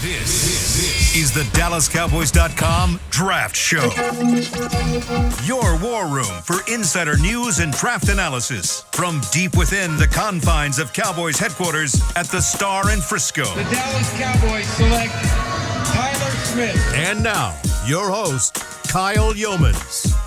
This is the DallasCowboys.com Draft Show. Your war room for insider news and draft analysis from deep within the confines of Cowboys headquarters at the Star in Frisco. The Dallas Cowboys select Tyler Smith. And now, your host, Kyle Yeomans.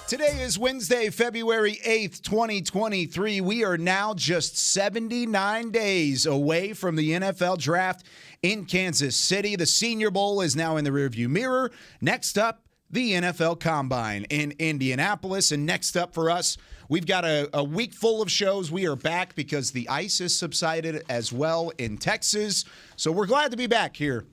Today is Wednesday, February 8th, 2023. We are now just 79 days away from the NFL Draft in Kansas City. The Senior Bowl is now in the rearview mirror. Next up, the NFL Combine in Indianapolis. And next up for us, we've got a week full of shows. We are back because the ice has subsided as well in Texas. So we're glad to be back here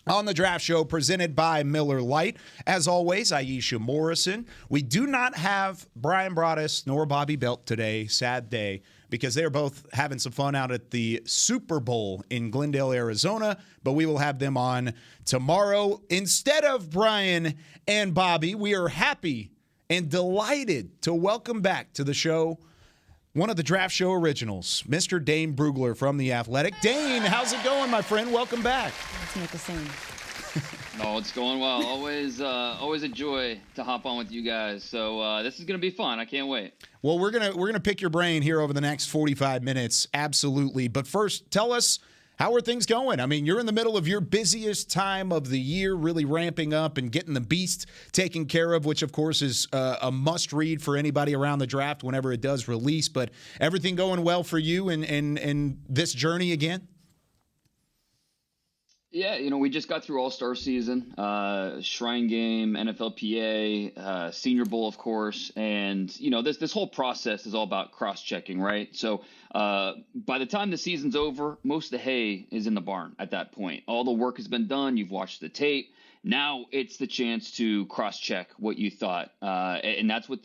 on the Draft Show presented by Miller Lite. As always, Aisha Morrison. We do not have Brian Broaddus nor Bobby Belt today. Sad day, because they're both having some fun out at the Super Bowl in Glendale, Arizona. But we will have them on tomorrow. Instead of Brian and Bobby, we are happy and delighted to welcome back to the show one of the Draft Show originals, Mr. Dane Brugler from The Athletic. Dane, how's it going, my friend? Welcome back. Let's make a scene. No, it's going well. Always a joy to hop on with you guys. So this is gonna be fun. I can't wait. Well, we're gonna pick your brain here over the next 45 minutes, absolutely. But first, tell us, how are things going? I mean, you're in the middle of your busiest time of the year, really ramping up and getting the beast taken care of, which, of course, is a must-read for anybody around the draft whenever it does release. But everything going well for you in this journey again? Yeah, we just got through All-Star season, Shrine Game, NFLPA, Senior Bowl, of course, and this whole process is all about cross-checking, right? So by the time the season's over, most of the hay is in the barn at that point. All the work has been done. You've watched the tape. Now it's the chance to cross-check what you thought, and that's what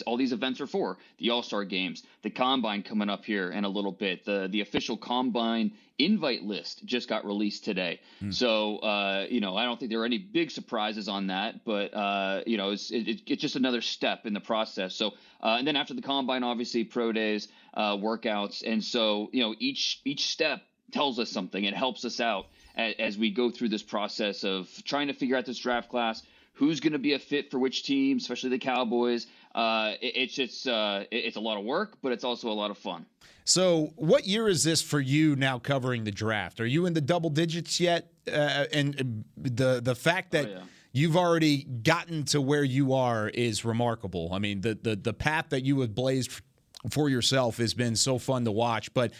all these events are for. The All-Star games, the Combine coming up here in a little bit. The official Combine invite list just got released today. So, I don't think there are any big surprises on that, but, it's just another step in the process. So, and then after the Combine, obviously pro days, workouts. And so, each step tells us something. It helps us out as we go through this process of trying to figure out this draft class, who's going to be a fit for which team, especially the Cowboys. It's a lot of work, but it's also a lot of fun. So what year is this for you now covering the draft? Are you in the double digits yet? And the fact that you've already gotten to where you are is remarkable. I mean, the path that you have blazed for yourself has been so fun to watch. But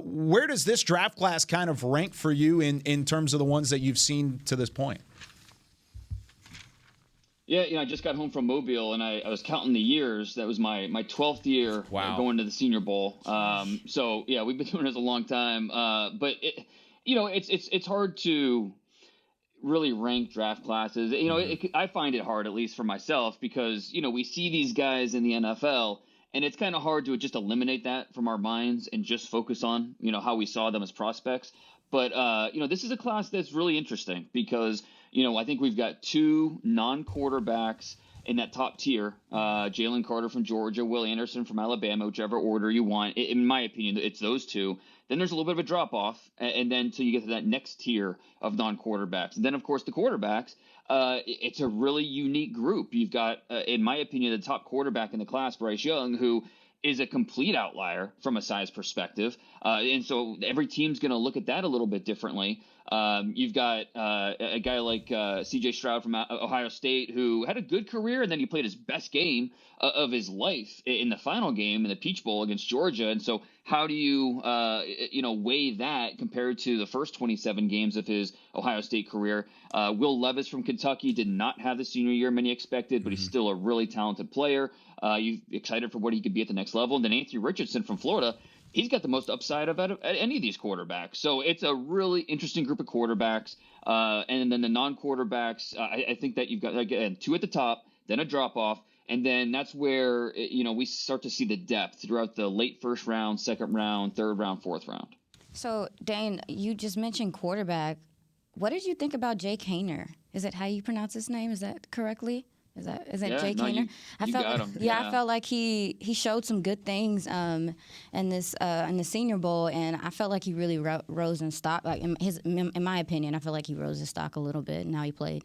where does this draft class kind of rank for you in terms of the ones that you've seen to this point? Yeah, I just got home from Mobile, and I was counting the years. That was my 12th year going to the Senior Bowl. So, yeah, we've been doing this a long time. But, it's hard to really rank draft classes. I find it hard, at least for myself, because, we see these guys in the NFL, and it's kind of hard to just eliminate that from our minds and just focus on, how we saw them as prospects. But, this is a class that's really interesting because – I think we've got two non-quarterbacks in that top tier, Jalen Carter from Georgia, Will Anderson from Alabama, whichever order you want. In my opinion, it's those two. Then there's a little bit of a drop-off, and then until you get to that next tier of non-quarterbacks. And then, of course, the quarterbacks, it's a really unique group. You've got, in my opinion, the top quarterback in the class, Bryce Young, who is a complete outlier from a size perspective. And so every team's going to look at that a little bit differently. You've got a guy like C.J. Stroud from Ohio State who had a good career, and then he played his best game of his life in the final game in the Peach Bowl against Georgia. And so how do you, weigh that compared to the first 27 games of his Ohio State career? Will Levis from Kentucky did not have the senior year many expected, but he's still a really talented player. You excited for what he could be at the next level. And then Anthony Richardson from Florida, he's got the most upside of any of these quarterbacks. So it's a really interesting group of quarterbacks. And then the non-quarterbacks, I think that you've got, again, two at the top, then a drop-off. And then that's where, we start to see the depth throughout the late first round, second round, third round, fourth round. So, Dane, you just mentioned quarterback. What did you think about Jake Haener? Is that how you pronounce his name? Is that correctly? Is that Yeah, Jake no, Haener? you got him. Yeah, I felt like he showed some good things in the Senior Bowl, and I felt like he really rose in stock. Like in my opinion, I feel like he rose in stock a little bit in how he played.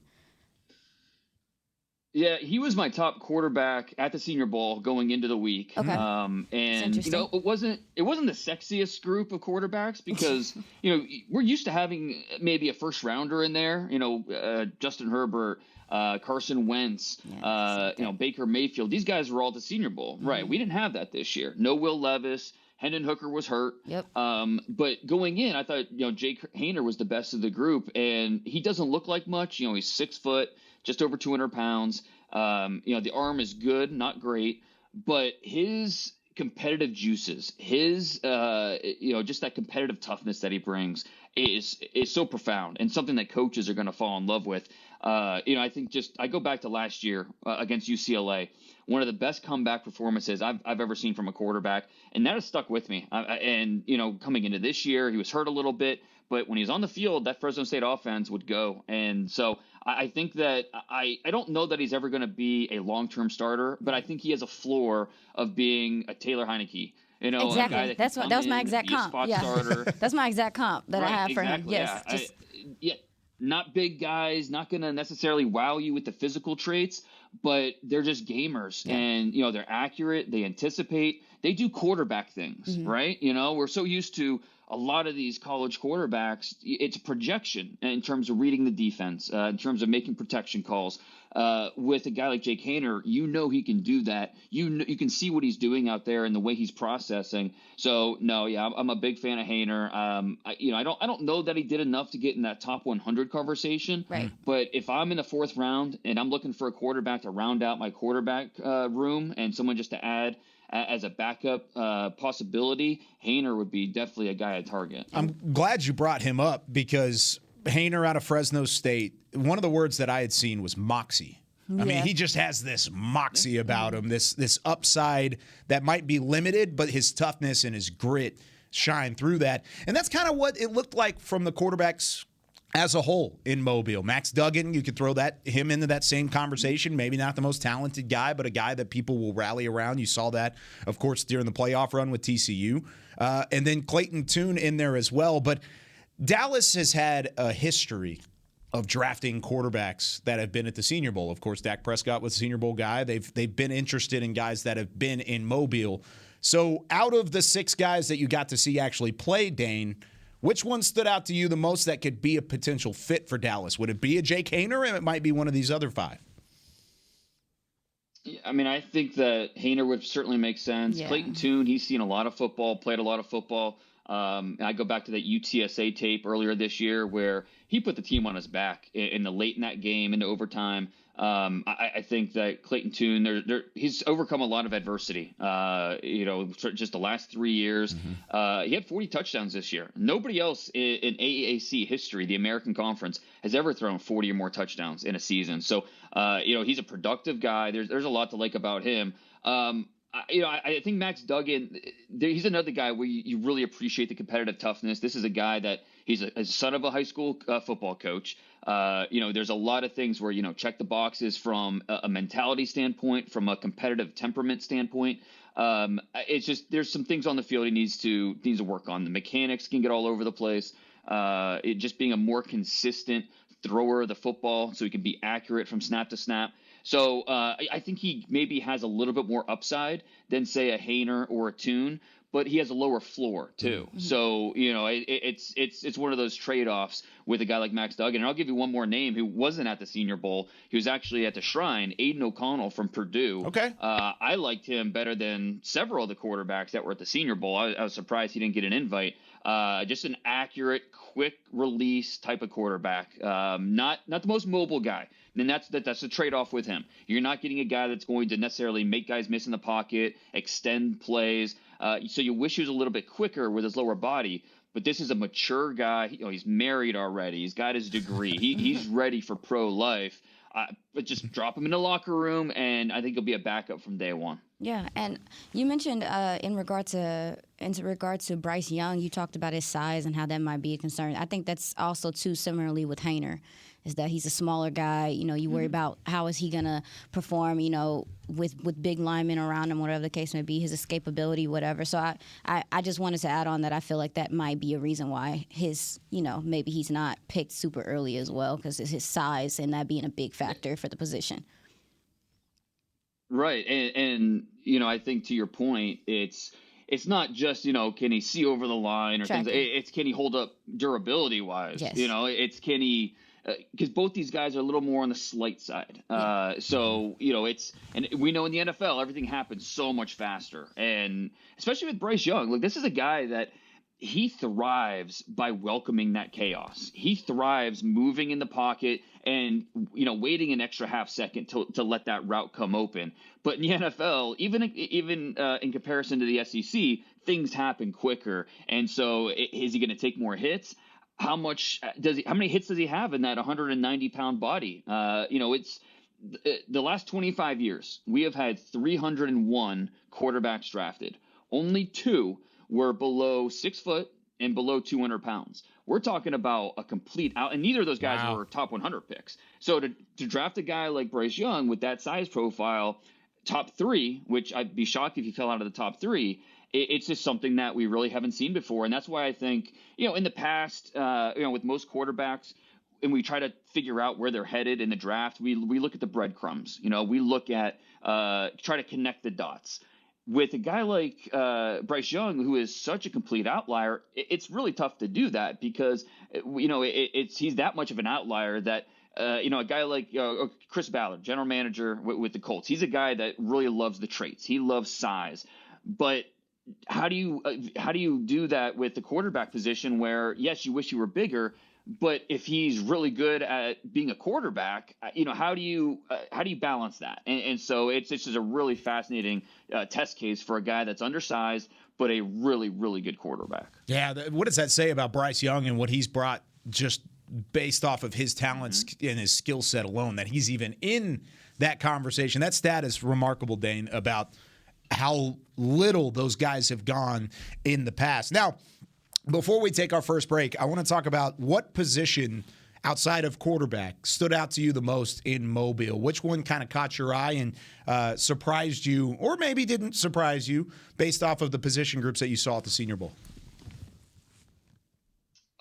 Yeah, he was my top quarterback at the Senior Bowl going into the week. Okay. And it wasn't the sexiest group of quarterbacks because we're used to having maybe a first rounder in there. Justin Herbert, Carson Wentz, Baker Mayfield. These guys were all at the Senior Bowl, right? We didn't have that this year. No Will Levis. Hendon Hooker was hurt. Yep. But going in, I thought Jake Haener was the best of the group, and he doesn't look like much. He's 6 foot, just over 200 pounds. The arm is good, not great, but his competitive juices, his just that competitive toughness that he brings is so profound and something that coaches are going to fall in love with. I think I go back to last year against UCLA, one of the best comeback performances I've ever seen from a quarterback, and that has stuck with me. Coming into this year, he was hurt a little bit, but when he was on the field, that Fresno State offense would go. And so I think that I don't know that he's ever going to be a long-term starter, but I think he has a floor of being a Taylor Heineke. Exactly. A guy that was my exact comp. Starter. That's my exact comp that I have for him. Yes. Not big guys, not going to necessarily wow you with the physical traits, but they're just gamers, and they're accurate. They anticipate. They do quarterback things, right? We're so used to a lot of these college quarterbacks. It's a projection in terms of reading the defense, in terms of making protection calls. With a guy like Jake Haener, he can do that. You can see what he's doing out there and the way he's processing. So I'm a big fan of Haener. I don't know that he did enough to get in that top 100 conversation. Right. But if I'm in the 4th round and I'm looking for a quarterback to round out my quarterback room and someone just to add as a backup possibility, Haener would be definitely a guy I'd target. I'm glad you brought him up because Haener out of Fresno State, one of the words that I had seen was moxie. I mean, he just has this moxie about him, this upside that might be limited, but his toughness and his grit shine through that. And that's kind of what it looked like from the quarterbacks as a whole in Mobile. Max Duggan, you could throw him into that same conversation. Maybe not the most talented guy, but a guy that people will rally around. You saw that, of course, during the playoff run with TCU. And then Clayton Tune in there as well. But Dallas has had a history of drafting quarterbacks that have been at the Senior Bowl. Of course, Dak Prescott was a Senior Bowl guy. They've been interested in guys that have been in Mobile. So out of the 6 guys that you got to see actually play, Dane, which one stood out to you the most that could be a potential fit for Dallas? Would it be a Jake Haener, or it might be one of these other 5? I mean, I think that Haener would certainly make sense. Yeah. Clayton Tune, he's seen a lot of football, played a lot of football. I go back to that UTSA tape earlier this year where he put the team on his back in the late in that game, into overtime. I think that Clayton Tune, he's overcome a lot of adversity. Just the last 3 years, he had 40 touchdowns this year. Nobody else in AAC history, the American Conference, has ever thrown 40 or more touchdowns in a season. So, he's a productive guy. There's a lot to like about him. I think Max Duggan, he's another guy where you really appreciate the competitive toughness. This is a guy that he's a son of a high school football coach. There's a lot of things where, check the boxes from a mentality standpoint, from a competitive temperament standpoint. It's just there's some things on the field he needs to work on. The mechanics can get all over the place. It just being a more consistent thrower of the football so he can be accurate from snap to snap. So I think he maybe has a little bit more upside than, say, a Haener or a Tune, but he has a lower floor too. Mm-hmm. So it's one of those trade-offs with a guy like Max Duggan. And I'll give you one more name who wasn't at the Senior Bowl. He was actually at the Shrine. Aiden O'Connell from Purdue. Okay. I liked him better than several of the quarterbacks that were at the Senior Bowl. I was surprised he didn't get an invite. Just an accurate, quick release type of quarterback. Not the most mobile guy. And that's the trade-off with him. You're not getting a guy that's going to necessarily make guys miss in the pocket, extend plays. So you wish he was a little bit quicker with his lower body. But this is a mature guy. He's married already. He's got his degree. He's ready for pro life. But just drop him in the locker room, and I think he'll be a backup from day one. Yeah, and you mentioned in regard to Bryce Young, you talked about his size and how that might be a concern. I think that's also too similarly with Haener. is that he's a smaller guy. You worry about how is he gonna perform, with big linemen around him, whatever the case may be, his escapability, whatever. So I just wanted to add on that I feel like that might be a reason why maybe he's not picked super early as well, because it's his size and that being a big factor for the position. Right. And I think to your point, it's not just, can he see over the line or things. It's can he hold up durability wise? Yes. It's can he, because both these guys are a little more on the slight side. So, and we know in the NFL, everything happens so much faster. And especially with Bryce Young, look, this is a guy that he thrives by welcoming that chaos. He thrives moving in the pocket and, waiting an extra half second to let that route come open. But in the NFL, even in comparison to the SEC, things happen quicker. And so is he going to take more hits? How many hits does he have in that 190-pound body? It's the last 25 years, we have had 301 quarterbacks drafted. Only 2 were below 6 foot and below 200 pounds. We're talking about a complete out, and neither of those guys were top 100 picks. So to draft a guy like Bryce Young with that size profile, top 3, which I'd be shocked if he fell out of the top 3, it's just something that we really haven't seen before. And that's why I think, in the past, with most quarterbacks, and we try to figure out where they're headed in the draft, we look at the breadcrumbs. We look at try to connect the dots. With a guy like Bryce Young, who is such a complete outlier, it's really tough to do that because, he's that much of an outlier that, a guy like Chris Ballard, general manager with the Colts, he's a guy that really loves the traits. He loves size. But how do you do that with the quarterback position where, yes, you wish you were bigger, but if he's really good at being a quarterback, how do you balance that? And so it's just a really fascinating test case for a guy that's undersized, but a really, really good quarterback. Yeah. What does that say about Bryce Young and what he's brought just based off of his talents and his skill set alone, that he's even in that conversation? That stat is remarkable, Dane, about how little those guys have gone in the past. Now, before we take our first break, I want to talk about what position outside of quarterback stood out to you the most in Mobile. Which one kind of caught your eye and surprised you, or maybe didn't surprise you, based off of the position groups that you saw at the Senior Bowl?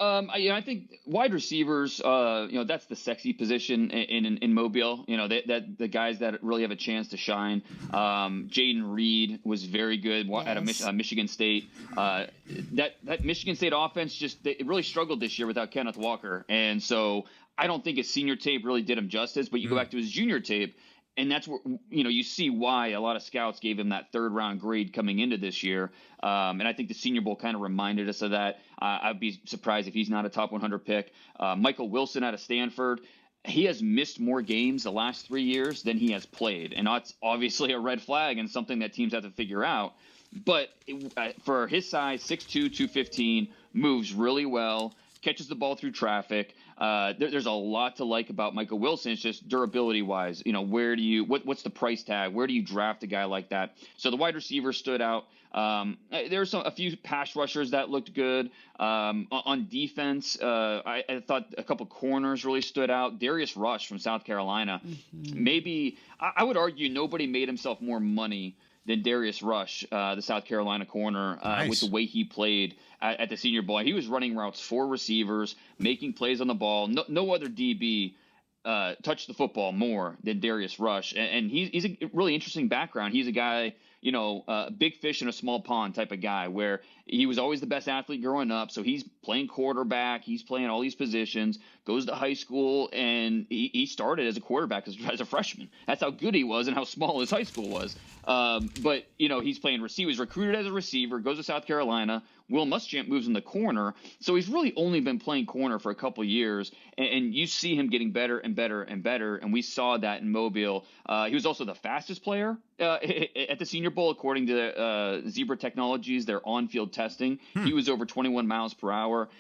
I think wide receivers, that's the sexy position in Mobile. That the guys that really have a chance to shine. Jaden Reed was very good at Michigan State. That Michigan State offense it really struggled this year without Kenneth Walker, and so I don't think his senior tape really did him justice. But you go back to his junior tape, and that's where you see why a lot of scouts gave him that 3rd round grade coming into this year. And I think the Senior Bowl kind of reminded us of that. I'd be surprised if he's not a top 100 pick. Michael Wilson out of Stanford, he has missed more games the last 3 years than he has played. And that's obviously a red flag and something that teams have to figure out. But for his size, 6'2", 215, moves really well, catches the ball through traffic. There's a lot to like about Michael Wilson. It's just durability wise, what's the price tag? Where do you draft a guy like that? So the wide receiver stood out. There's a few pass rushers that looked good. On defense, I thought a couple corners really stood out. Darius Rush from South Carolina. Maybe I would argue nobody made himself more money than Darius Rush, the South Carolina corner, with the way he played at the Senior Bowl. He was running routes for receivers, making plays on the ball. No other DB touched the football more than Darius Rush. And he's a really interesting background. He's a guy, big fish in a small pond type of guy, where he was always the best athlete growing up. So he's playing quarterback. He's playing all these positions, goes to high school, and he started as a quarterback as a freshman. That's how good he was and how small his high school was. But he's playing receiver. He's recruited as a receiver, goes to South Carolina. Will Muschamp moves in the corner. So he's really only been playing corner for a couple of years, and you see him getting better and better and better. And we saw that in Mobile. He was also the fastest player at the Senior Bowl, according to Zebra Technologies, their on-field testing. He was over 21 miles per hour.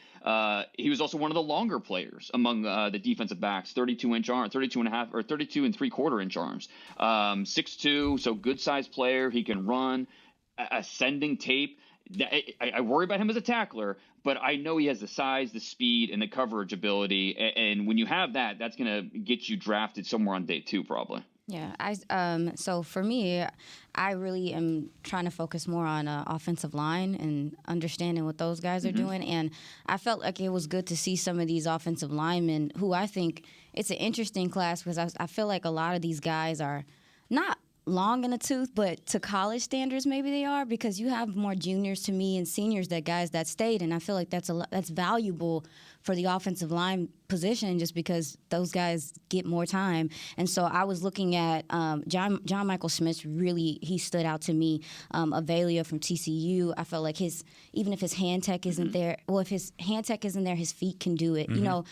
He was also one of the longer players among the defensive backs, 32-inch arm, 32 and a half, or 32 and 3/4-inch arms. 6'2", so good-sized player. He can run. Ascending tape. I worry about him as a tackler, but I know he has the size, the speed, and the coverage ability. And when you have that, that's going to get you drafted somewhere on day 2 probably. Yeah, so for me, I really am trying to focus more on offensive line and understanding what those guys are doing. And I felt like it was good to see some of these offensive linemen who I think it's an interesting class because I feel like a lot of these guys are not long in the tooth, but to college standards maybe they are, because you have more juniors to me and seniors that stayed, and I feel like that's valuable for the offensive line position just because those guys get more time. And so I was looking at John Michael Schmitz. Really, he stood out to me. Avalia from TCU, I felt like even if his hand tech isn't there, well, if his hand tech isn't there, his feet can do it. You know,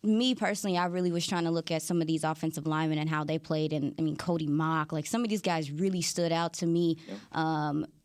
me personally, I really was trying to look at some of these offensive linemen and how they played. And I mean, Cody Mock, like some of these guys really stood out to me.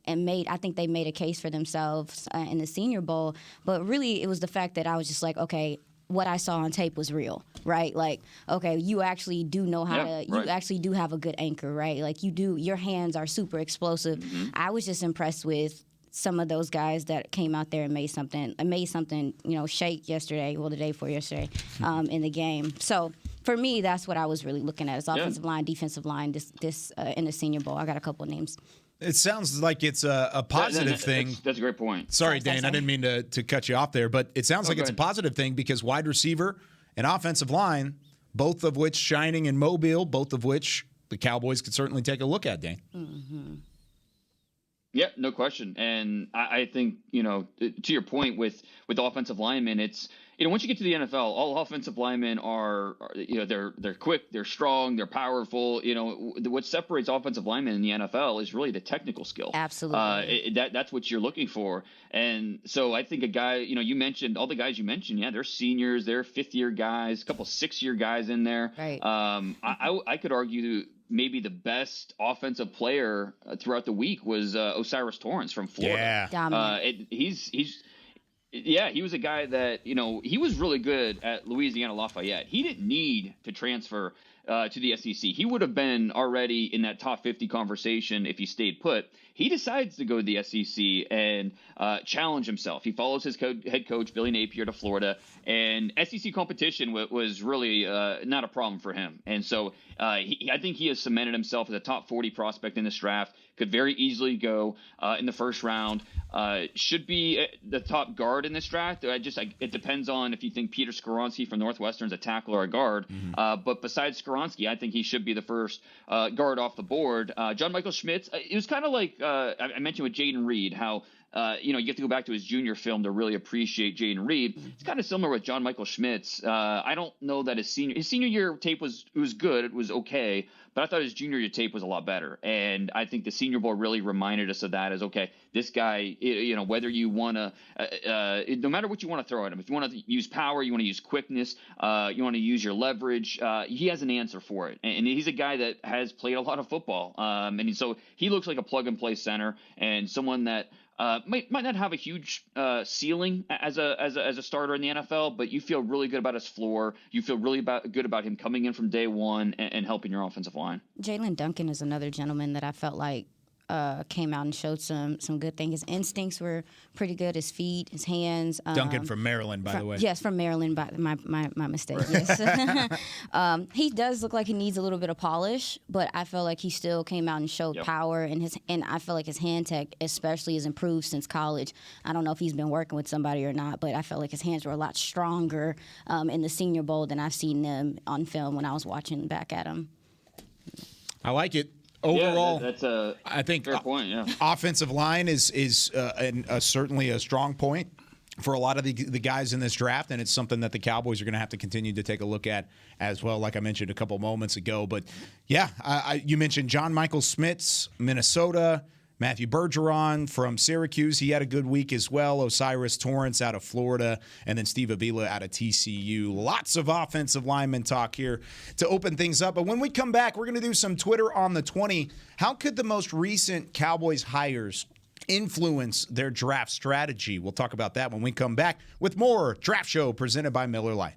And I think they made a case for themselves in the Senior Bowl. But really, it was the fact that I was just like, okay, what I saw on tape was real, right? Like, okay, you actually do know how to, you actually do have a good anchor, right? Like your hands are super explosive. I was just impressed with some of those guys that came out there and made something, shake yesterday, well, the day before yesterday, in the game. So for me, that's what I was really looking at is offensive line, defensive line, this in the Senior Bowl. I got a couple of names. It sounds like it's a positive thing. That's a great point. Sorry, Dane, I didn't mean to cut you off there, but it sounds like it's a positive thing because wide receiver and offensive line, both of which shining in Mobile, both of which the Cowboys could certainly take a look at, Dane. Yeah, no question. And I think, to your point with offensive linemen, it's, once you get to the NFL, all offensive linemen are they're quick, they're strong, they're powerful. What separates offensive linemen in the NFL is really the technical skill. Absolutely. That's what you're looking for. And so I think a guy, you mentioned all the guys you mentioned. Yeah, they're seniors, they're 5th-year guys, a couple 6-year guys in there. Right. I could argue maybe the best offensive player throughout the week was Osiris Torrance from Florida. Yeah. He was a guy that, he was really good at Louisiana Lafayette. He didn't need to transfer to the SEC. He would have been already in that top 50 conversation if he stayed put. He decides to go to the SEC and challenge himself. He follows his head coach, Billy Napier, to Florida, and SEC competition was really not a problem for him. And so I think he has cemented himself as a top 40 prospect in this draft. Could very easily go in the first round. Should be the top guard in this draft. It depends on if you think Peter Skoronski from Northwestern is a tackle or a guard. But besides Skoronski, I think he should be the first guard off the board. John Michael Schmitz, it was kind of like I mentioned with Jaden Reed, how you have to go back to his junior film to really appreciate Jaden Reed. It's kind of similar with John Michael Schmitz. I don't know that his senior year tape was good. It was okay. But I thought his junior year tape was a lot better. And I think the Senior Bowl really reminded us of that as, okay, this guy, whether you want to, no matter what you want to throw at him, if you want to use power, you want to use quickness, you want to use your leverage, he has an answer for it. And he's a guy that has played a lot of football. And so he looks like a plug-and-play center and someone that might not have a huge ceiling as a starter in the NFL, but you feel really good about his floor. You feel really good about him coming in from day one and helping your offensive line. Jalen Duncan is another gentleman that I felt like came out and showed some good things. His instincts were pretty good. His feet, his hands. Duncan from Maryland, by the way. Yes, from Maryland. By my mistake. Yes. He does look like he needs a little bit of polish, but I felt like he still came out and showed power, and I feel like his hand tech especially has improved since college. I don't know if he's been working with somebody or not, but I felt like his hands were a lot stronger in the Senior Bowl than I've seen them on film when I was watching back at him. I like it. Overall, that's I think fair point. Yeah, offensive line is certainly a strong point for a lot of the guys in this draft, and it's something that the Cowboys are going to have to continue to take a look at as well, like I mentioned a couple moments ago. But yeah, you mentioned John Michael Schmitz, Minnesota. Matthew Bergeron from Syracuse, he had a good week as well. Osiris Torrance out of Florida, and then Steve Avila out of TCU. Lots of offensive lineman talk here to open things up. But when we come back, we're going to do some Twitter on the 20. How could the most recent Cowboys hires influence their draft strategy? We'll talk about that when we come back with more Draft Show presented by Miller Lite.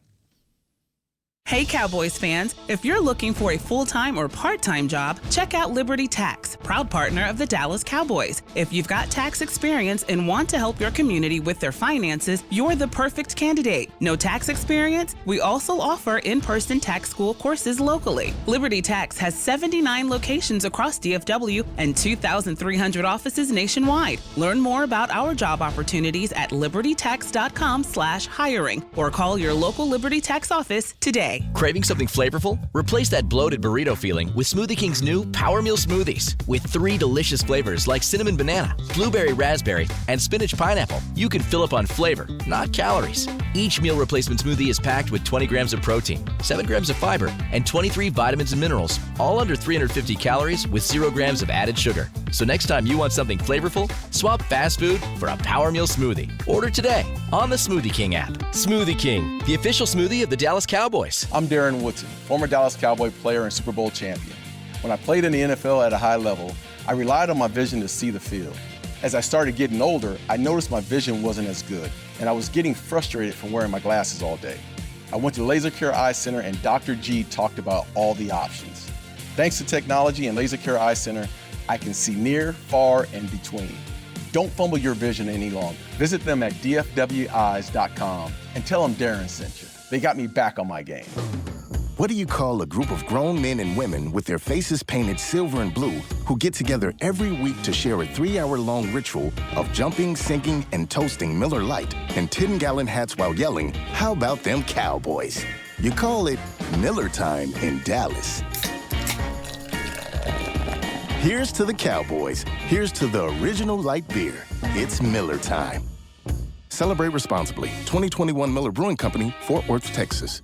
Hey Cowboys fans, if you're looking for a full-time or part-time job, check out Liberty Tax, proud partner of the Dallas Cowboys. If you've got tax experience and want to help your community with their finances, you're the perfect candidate. No tax experience? We also offer in-person tax school courses locally. Liberty Tax has 79 locations across DFW and 2,300 offices nationwide. Learn more about our job opportunities at libertytax.com/hiring or call your local Liberty Tax office today. Craving something flavorful? Replace that bloated burrito feeling with Smoothie King's new Power Meal Smoothies. With 3 delicious flavors like cinnamon banana, blueberry raspberry, and spinach pineapple, you can fill up on flavor, not calories. Each meal replacement smoothie is packed with 20 grams of protein, 7 grams of fiber, and 23 vitamins and minerals, all under 350 calories with 0 grams of added sugar. So next time you want something flavorful, swap fast food for a Power Meal Smoothie. Order today on the Smoothie King app. Smoothie King, the official smoothie of the Dallas Cowboys. I'm Darren Woodson, former Dallas Cowboy player and Super Bowl champion. When I played in the NFL at a high level, I relied on my vision to see the field. As I started getting older, I noticed my vision wasn't as good, and I was getting frustrated from wearing my glasses all day. I went to Laser Care Eye Center, and Dr. G talked about all the options. Thanks to technology and Laser Care Eye Center, I can see near, far, and between. Don't fumble your vision any longer. Visit them at dfweyes.com and tell them Darren sent you. They got me back on my game. What do you call a group of grown men and women with their faces painted silver and blue who get together every week to share a 3-hour-long ritual of jumping, singing, and toasting Miller Lite in 10-gallon hats while yelling, "How about them Cowboys?" You call it Miller Time in Dallas. Here's to the Cowboys. Here's to the original light beer. It's Miller Time. Celebrate responsibly. 2021 Miller Brewing Company, Fort Worth, Texas.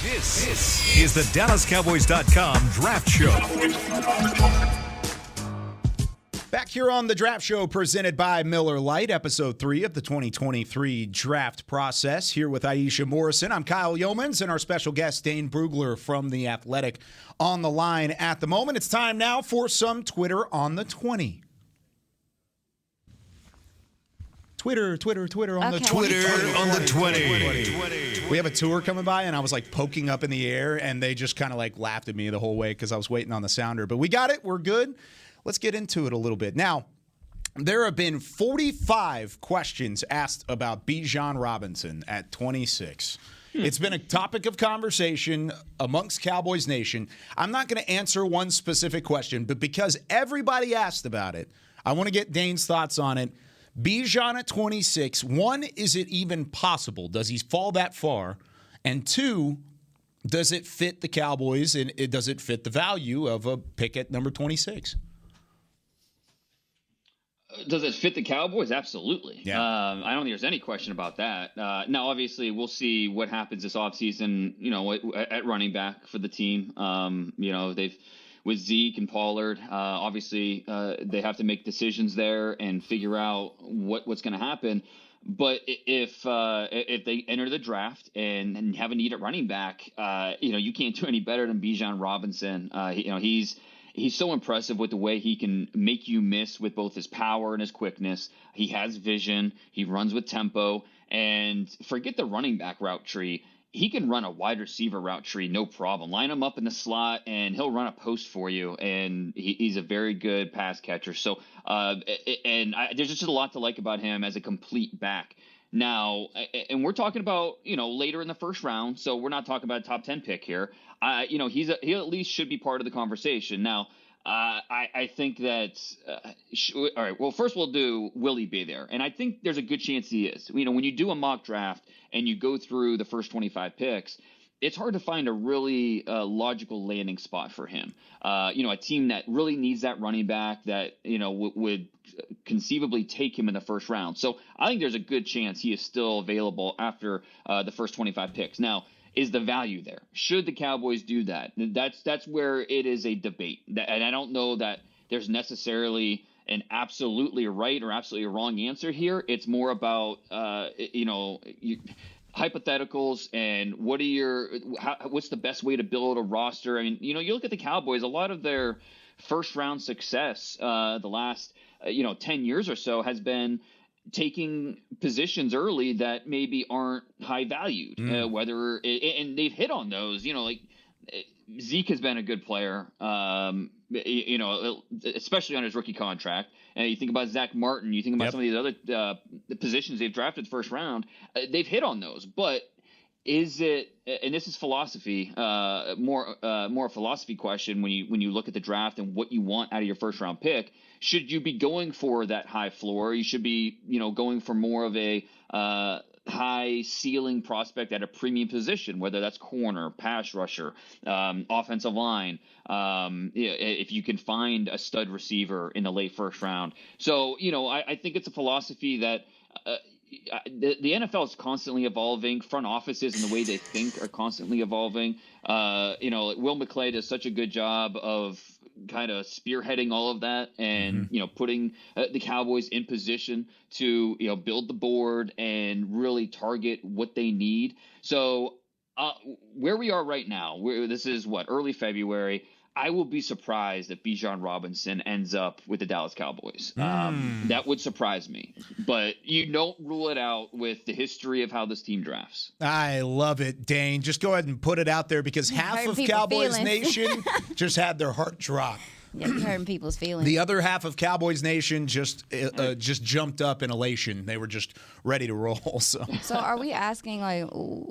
This is the DallasCowboys.com Draft Show. Back here on the Draft Show presented by Miller Lite, episode 3 of the 2023 draft process. Here with Aisha Morrison, I'm Kyle Yeomans, and our special guest, Dane Brugler from The Athletic, on the line at the moment. It's time now for some Twitter on the 20. Twitter on the 20. Twitter on the 20. We have a tour coming by, and I was like poking up in the air, and they just kind of like laughed at me the whole way because I was waiting on the sounder. But we got it. We're good. Let's get into it a little bit. Now, there have been 45 questions asked about Bijan Robinson at 26. It's been a topic of conversation amongst Cowboys Nation. I'm not going to answer one specific question, but because everybody asked about it, I want to get Dane's thoughts on it. Bijan at 26, one, is it even possible? Does he fall that far? And two, does it fit the Cowboys, and does it fit the value of a pick at number 26? Does it fit the Cowboys? Absolutely. Yeah. I don't think there's any question about that. Now, obviously, we'll see what happens this offseason, at running back for the team. They've with Zeke and Pollard, obviously, they have to make decisions there and figure out what's going to happen. But if they enter the draft and have a need at running back, you can't do any better than Bijan Robinson. He's so impressive with the way he can make you miss with both his power and his quickness. He has vision. He runs with tempo. And forget the running back route tree. He can run a wide receiver route tree, no problem. Line him up in the slot, and he'll run a post for you. And he's a very good pass catcher. So, there's just a lot to like about him as a complete back. Now, and we're talking about, later in the first round, so we're not talking about a top 10 pick here. He at least should be part of the conversation. Now, I think that, all right, well, first will he be there? And I think there's a good chance he is. When you do a mock draft and you go through the first 25 picks, it's hard to find a really logical landing spot for him. A team that really needs that running back that, would conceivably take him in the first round. So I think there's a good chance he is still available after the first 25 picks. Now, is the value there? Should the Cowboys do that? That's where it is a debate. And I don't know that there's necessarily an absolutely right or absolutely wrong answer here. It's more about, hypotheticals and what's the best way to build a roster. I mean, you look at the Cowboys, a lot of their first round success the last 10 years or so has been taking positions early that maybe aren't high valued, and they've hit on those, like Zeke has been a good player, especially on his rookie contract. And you think about Zach Martin, you think about some of these other positions they've drafted first round, they've hit on those. But is it, and this is philosophy, more a philosophy question when you look at the draft and what you want out of your first round pick, should you be going for that high floor? You should be, going for more of a high ceiling prospect at a premium position, whether that's corner, pass rusher, offensive line, if you can find a stud receiver in the late first round. So, I think it's a philosophy that the NFL is constantly evolving. Front offices and the way they think are constantly evolving. Will McClay does such a good job of kind of spearheading all of that and, putting the Cowboys in position to, build the board and really target what they need. So where we are right now, this is early February. I will be surprised if Bijan Robinson ends up with the Dallas Cowboys. That would surprise me. But you don't rule it out with the history of how this team drafts. I love it, Dane. Just go ahead and put it out there because half of Cowboys Nation just had their heart drop. Yeah, you're hurting people's feelings. The other half of Cowboys Nation just jumped up in elation. They were just ready to roll. So are we asking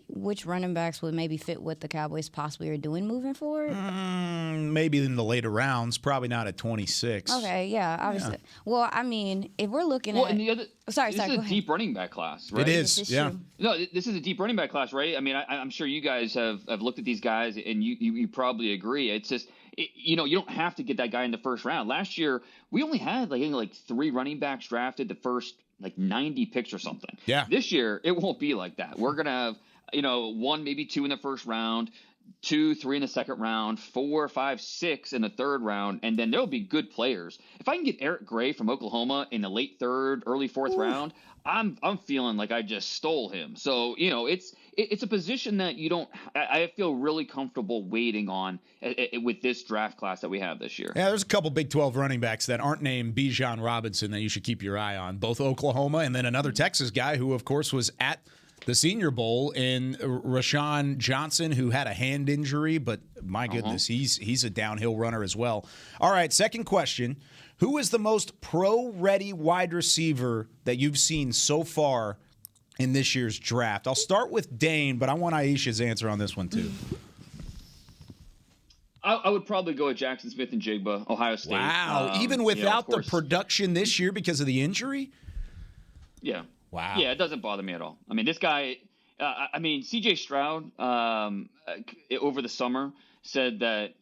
which running backs would maybe fit what the Cowboys possibly are doing moving forward? Maybe in the later rounds, probably not at 26. Okay, yeah, obviously. Yeah. Well, I mean, if we're looking at, and the other, sorry, this is a deep running back class, right? It is, yeah. True. No, this is a deep running back class, right? I mean, I'm sure you guys have looked at these guys, and you probably agree. It's just. You don't have to get that guy in the first round. Last year, we only had like 3 running backs drafted the first 90 picks or something. Yeah. This year, it won't be like that. We're going to have, 1, maybe 2 in the first round, 2, 3 in the second round, 4, 5, 6 in the third round, and then there'll be good players. If I can get Eric Gray from Oklahoma in the late third, early fourth round, I'm feeling like I just stole him. So, it's a position that I feel really comfortable waiting on with this draft class that we have this year. Yeah, there's a couple Big 12 running backs that aren't named Bijan Robinson that you should keep your eye on. Both Oklahoma and then another Texas guy who, of course, was at the Senior Bowl in Rashawn Johnson, who had a hand injury, but my goodness, he's a downhill runner as well. All right, second question. Who is the most pro-ready wide receiver that you've seen so far in this year's draft? I'll start with Dane, but I want Aisha's answer on this one too. I would probably go with Jackson Smith and Jigba, Ohio State. Wow, even without the production this year because of the injury? Yeah. Wow. Yeah, it doesn't bother me at all. I mean, this guy, C.J. Stroud over the summer said that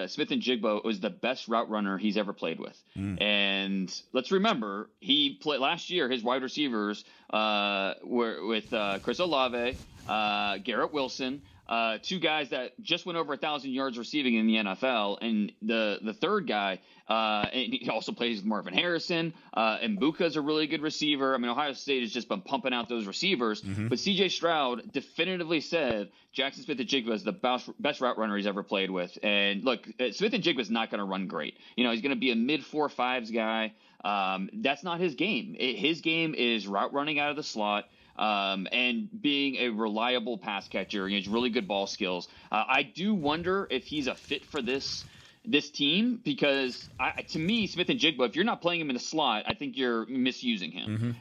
Smith and Jigba was the best route runner he's ever played with. And let's remember, he played last year, his wide receivers were with Chris Olave, Garrett Wilson, 2 guys that just went over 1,000 yards receiving in the NFL. And the third guy, and he also plays with Marvin Harrison, and Mbuka's a really good receiver. I mean, Ohio State has just been pumping out those receivers. But C.J. Stroud definitively said Jackson Smith and Jigba is the best route runner he's ever played with. And look, Smith and Jigba is not going to run great. He's going to be a mid 4.5s guy. That's not his game. His game is route running out of the slot. And being a reliable pass catcher. He has really good ball skills. I do wonder if he's a fit for this team because, to me, Smith and Jigba, if you're not playing him in the slot, I think you're misusing him.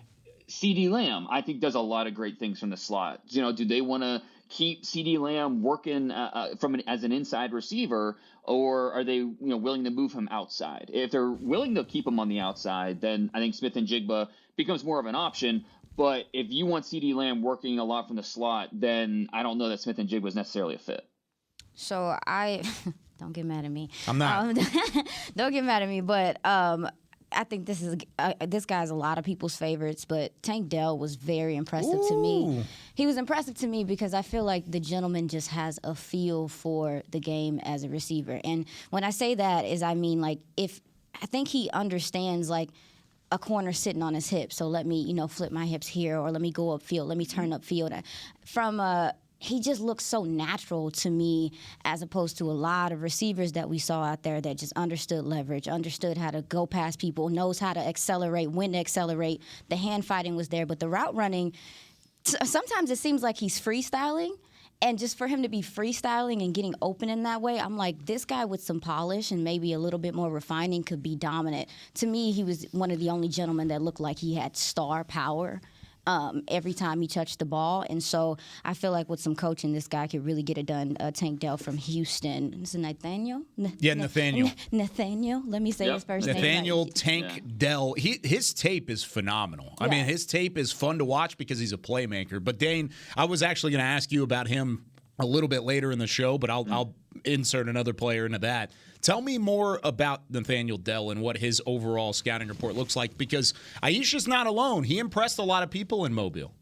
CeeDee Lamb, I think, does a lot of great things from the slot. Do they want to keep CeeDee Lamb working as an inside receiver, or are they willing to move him outside? If they're willing to keep him on the outside, then I think Smith and Jigba becomes more of an option. But if you want CeeDee Lamb working a lot from the slot, then I don't know that Smith and Jigba is necessarily a fit. So don't get mad at me. I'm not. Don't get mad at me, but I think this guy's a lot of people's favorites. But Tank Dell was very impressive to me. He was impressive to me because I feel like the gentleman just has a feel for the game as a receiver. And when I say that I mean I think he understands a corner sitting on his hip, so let me, flip my hips here, or let me go upfield, let me turn upfield. From he just looks so natural to me as opposed to a lot of receivers that we saw out there that just understood leverage, understood how to go past people, knows how to accelerate, when to accelerate. The hand fighting was there, but the route running, sometimes it seems like he's freestyling. And just for him to be freestyling and getting open in that way, I'm like, this guy with some polish and maybe a little bit more refining could be dominant. To me, he was one of the only gentlemen that looked like he had star power every time he touched the ball. And so I feel like with some coaching, this guy could really get it done. Tank Dell from Houston. Is it Nathaniel? Nathaniel. Nathaniel. Let me say his first name. Nathaniel Tank Dell. His tape is phenomenal. I mean, his tape is fun to watch because he's a playmaker. But, Dane, I was actually going to ask you about him a little bit later in the show, but I'll insert another player into that. Tell me more about Nathaniel Dell and what his overall scouting report looks like, because Aisha's not alone. He impressed a lot of people in Mobile.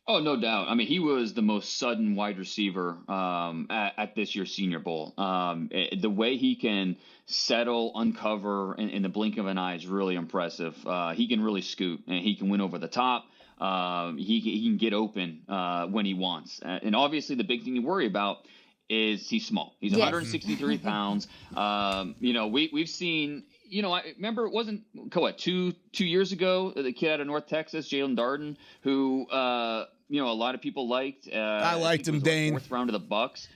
Oh, no doubt. I mean, he was the most sudden wide receiver at this year's Senior Bowl. The way he can settle, uncover in the blink of an eye is really impressive. He can really scoot, and he can win over the top. He can get open when he wants. And obviously the big thing you worry about is he's small. He's 163 pounds. We've seen, I remember it wasn't, 2 years ago, the kid out of North Texas, Jalen Darden, who, a lot of people liked. I liked him, Dane. Fourth round of the Bucks.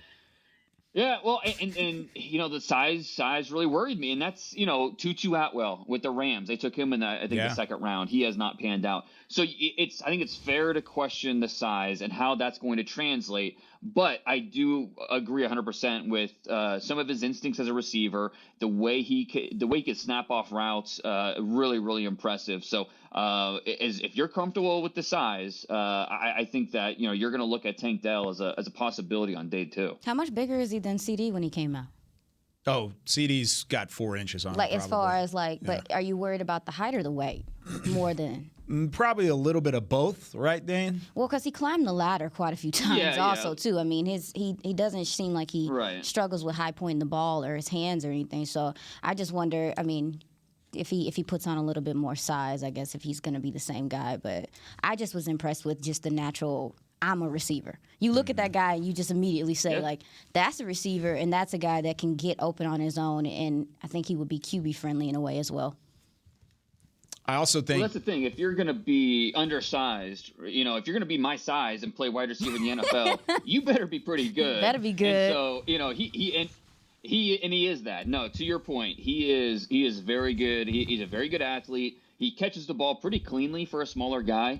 Yeah, well, and the size really worried me, and that's Tutu Atwell with the Rams. They took him in the second round. He has not panned out. So I think it's fair to question the size and how that's going to translate. But I do agree 100% with some of his instincts as a receiver. The way he could snap off routes, really, really impressive. So if you're comfortable with the size, I think that you're going to look at Tank Dell as a possibility on day 2. How much bigger is he than CD when he came out? Oh, CD's got 4 inches on him. As far as but are you worried about the height or the weight more than? Probably a little bit of both, right, Dane? Well, because he climbed the ladder quite a few times too. I mean, he doesn't seem like he struggles with high pointing the ball or his hands or anything. So I just wonder, I mean, if he puts on a little bit more size, I guess if he's going to be the same guy. But I just was impressed with just the natural, I'm a receiver. You look at that guy and you just immediately say, that's a receiver and that's a guy that can get open on his own. And I think he would be QB friendly in a way as well. I also think that's the thing. If you're going to be undersized, if you're going to be my size and play wide receiver in the NFL, you better be pretty good. Better be good. And so he is that. No, to your point, he is very good. He's a very good athlete. He catches the ball pretty cleanly for a smaller guy.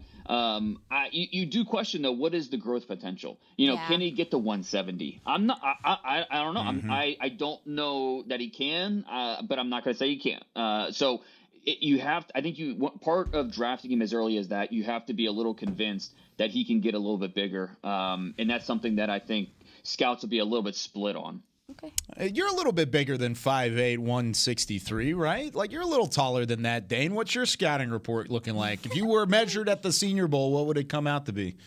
You do question though, what is the growth potential? Can he get to 170? I don't know. Mm-hmm. I don't know that he can, but I'm not going to say he can't. So. I think part of drafting him as early as that, you have to be a little convinced that he can get a little bit bigger. And that's something that I think scouts will be a little bit split on. Okay. You're a little bit bigger than 5'8", 163, right? Like, you're a little taller than that, Dane. What's your scouting report looking like? If you were measured at the Senior Bowl, what would it come out to be?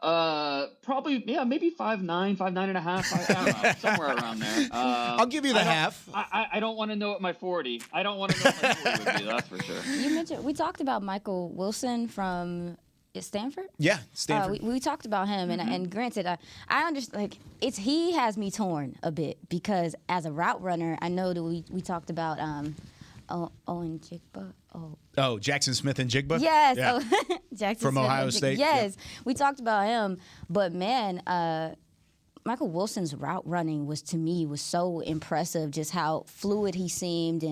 Probably, maybe 5'9", 5'9.5". I don't know, somewhere around there. I'll give you the half. I don't want to know what my 40. I don't want to know what my 40 would be. That's for sure. You mentioned we talked about Michael Wilson from Stanford. Yeah, Stanford. We talked about him, and granted, I understand. He has me torn a bit because as a route runner, I know that we talked about Owen Jigba. Oh, Jackson Smith and Jigba? Yes. Yeah. Oh, Jackson from Smith Ohio State. Yes. Yeah. We talked about him. But, man, Michael Wilson's route running was so impressive, just how fluid he seemed.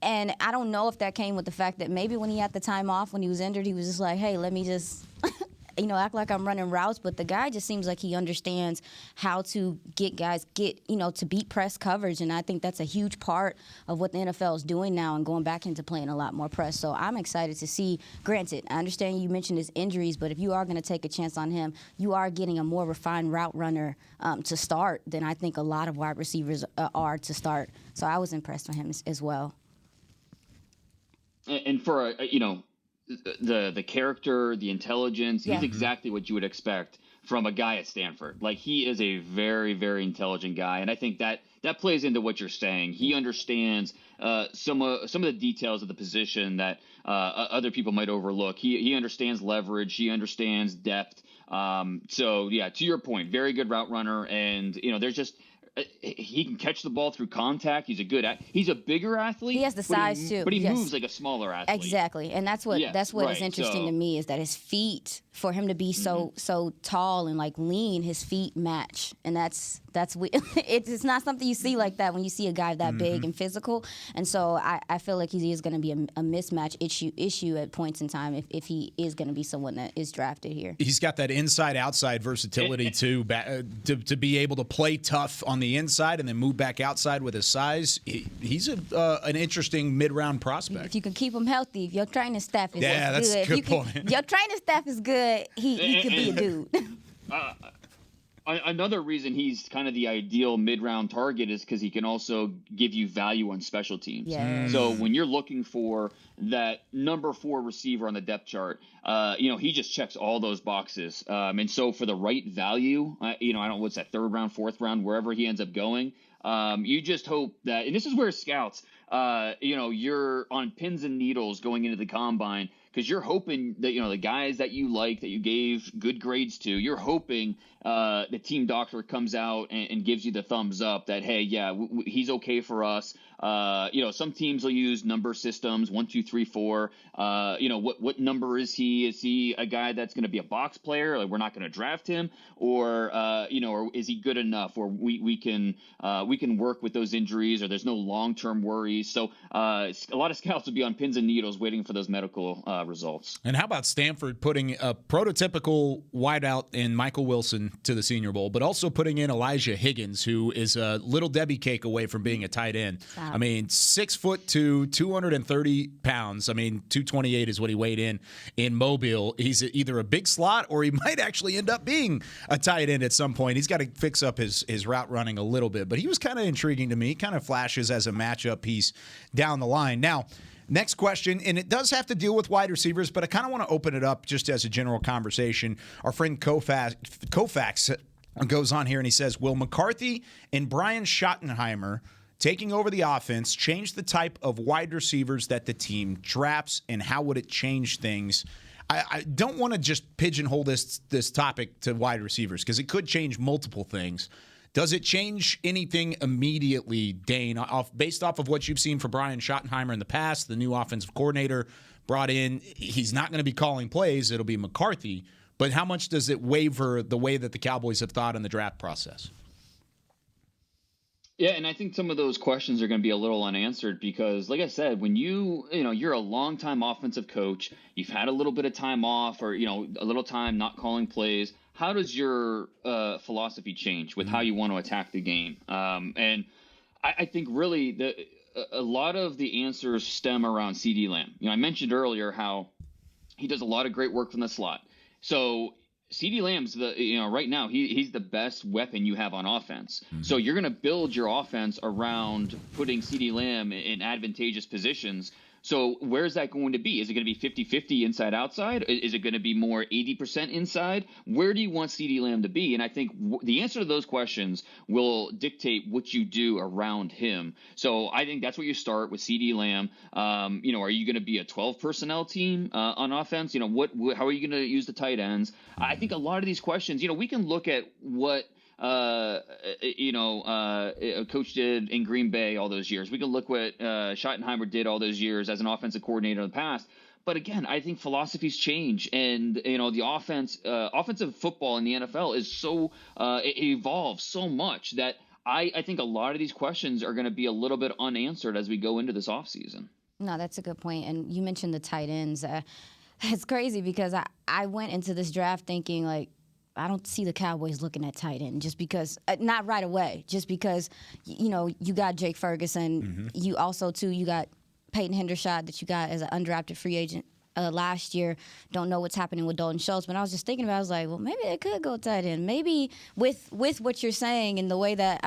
And I don't know if that came with the fact that maybe when he had the time off, when he was injured, he was just like, hey, let me just act like I'm running routes. But the guy just seems like he understands how to get guys to beat press coverage. And I think that's a huge part of what the NFL is doing now and going back into playing a lot more press. So I'm excited to see. Granted, I understand you mentioned his injuries, but if you are going to take a chance on him, you are getting a more refined route runner to start than I think a lot of wide receivers are to start. So I was impressed with him as well. And for the character, the intelligence, he's exactly what you would expect from a guy at Stanford. Like, he is a very, very intelligent guy, and I think that plays into what you're saying. He understands some of the details of the position that other people might overlook. He understands leverage. He understands depth. So yeah, to your point, very good route runner, and there's just he can catch the ball through contact. He's a bigger athlete. He has the size too, but he moves like a smaller athlete. Exactly, and that's what is interesting to me, is that his feet, for him to be so tall and like lean, his feet match, and that's it's not something you see like that when you see a guy that big and physical. And so I feel like he is going to be a mismatch issue at points in time if he is going to be someone that is drafted here. He's got that inside-outside versatility too, to be able to play tough on the inside and then move back outside with his size. He's an interesting mid-round prospect. If you can keep him healthy, if your training staff is good. That's a good point. Your training staff is good, he could be a dude. Another reason he's kind of the ideal mid-round target is because he can also give you value on special teams. Yeah. So when you're looking for that number 4 receiver on the depth chart, he just checks all those boxes. And so for the right value, I don't know, what's that, 3rd round, 4th round, wherever he ends up going, you just hope that, and this is where scouts, you're on pins and needles going into the combine, because you're hoping that, the guys that you like, that you gave good grades to, you're hoping the team doctor comes out and gives you the thumbs up that, hey, yeah, he's okay for us. Some teams will use number systems, 1, 2, 3, 4. What number is he? Is he a guy that's going to be a box player? Like, we're not going to draft him, or or is he good enough, or we can work with those injuries, or there's no long-term worries. So a lot of scouts will be on pins and needles waiting for those medical results. And how about Stanford putting a prototypical wideout in Michael Wilson to the Senior Bowl, but also putting in Elijah Higgins, who is a little Debbie cake away from being a tight end. Wow. I mean, 6'2", 230 pounds. I mean, 228 is what he weighed in Mobile. He's either a big slot, or he might actually end up being a tight end at some point. He's got to fix up his route running a little bit, but he was kind of intriguing to me. He kind of flashes as a matchup piece down the line. Now, next question, and it does have to deal with wide receivers, but I kind of want to open it up just as a general conversation. Our friend Koufax goes on here and he says, will McCarthy and Brian Schottenheimer taking over the offense change the type of wide receivers that the team drafts, and how would it change things? I don't want to just pigeonhole this topic to wide receivers, because it could change multiple things. Does it change anything immediately, Dane, based off of what you've seen for Brian Schottenheimer in the past, the new offensive coordinator brought in? He's not going to be calling plays. It'll be McCarthy. But how much does it waver the way that the Cowboys have thought in the draft process? Yeah, and I think some of those questions are going to be a little unanswered because, like I said, when you're a longtime offensive coach, you've had a little bit of time off, or, a little time not calling plays. How does your philosophy change with how you want to attack the game? And I think really a lot of the answers stem around CeeDee Lamb. I mentioned earlier how he does a lot of great work from the slot. So CeeDee Lamb's right now he's the best weapon you have on offense. Mm-hmm. So you're going to build your offense around putting CeeDee Lamb in advantageous positions. So where's that going to be? Is it going to be 50-50 inside outside? Is it going to be more 80% inside? Where do you want CeeDee Lamb to be? And I think the answer to those questions will dictate what you do around him. So I think that's what you start with CeeDee Lamb. Are you going to be a 12 personnel team on offense? How are you going to use the tight ends? I think a lot of these questions, we can look at what coach did in Green Bay all those years. We can look what Schottenheimer did all those years as an offensive coordinator in the past. But again, I think philosophies change, and the offensive football in the NFL is so it evolves so much that I think a lot of these questions are going to be a little bit unanswered as we go into this offseason. No, that's a good point. And you mentioned the tight ends. It's crazy because I went into this draft thinking like, I don't see the Cowboys looking at tight end just because, not right away, just because, you got Jake Ferguson. Mm-hmm. You also, too, you got Peyton Hendershot that you got as an undrafted free agent last year. Don't know what's happening with Dalton Schultz. But I was just thinking about it, I was like, well, maybe they could go tight end. Maybe with what you're saying and the way that,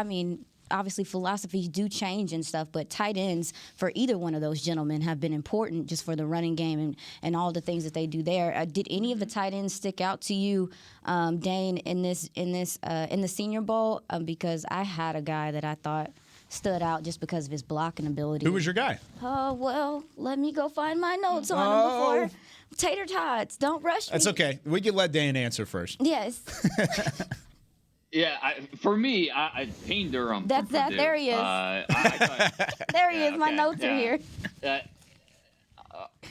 obviously philosophies do change and stuff, but tight ends for either one of those gentlemen have been important just for the running game and all the things that they do there. Did any of the tight ends stick out to you, Dane, in the Senior Bowl? Because I had a guy that I thought stood out just because of his blocking ability. Who was your guy? Oh, well, let me go find my notes on him before. Tater tots, don't rush me. That's okay. We can let Dane answer first. Yes. Yeah, for me, Payne Durham. That's that. There he is. There he is. My notes are here.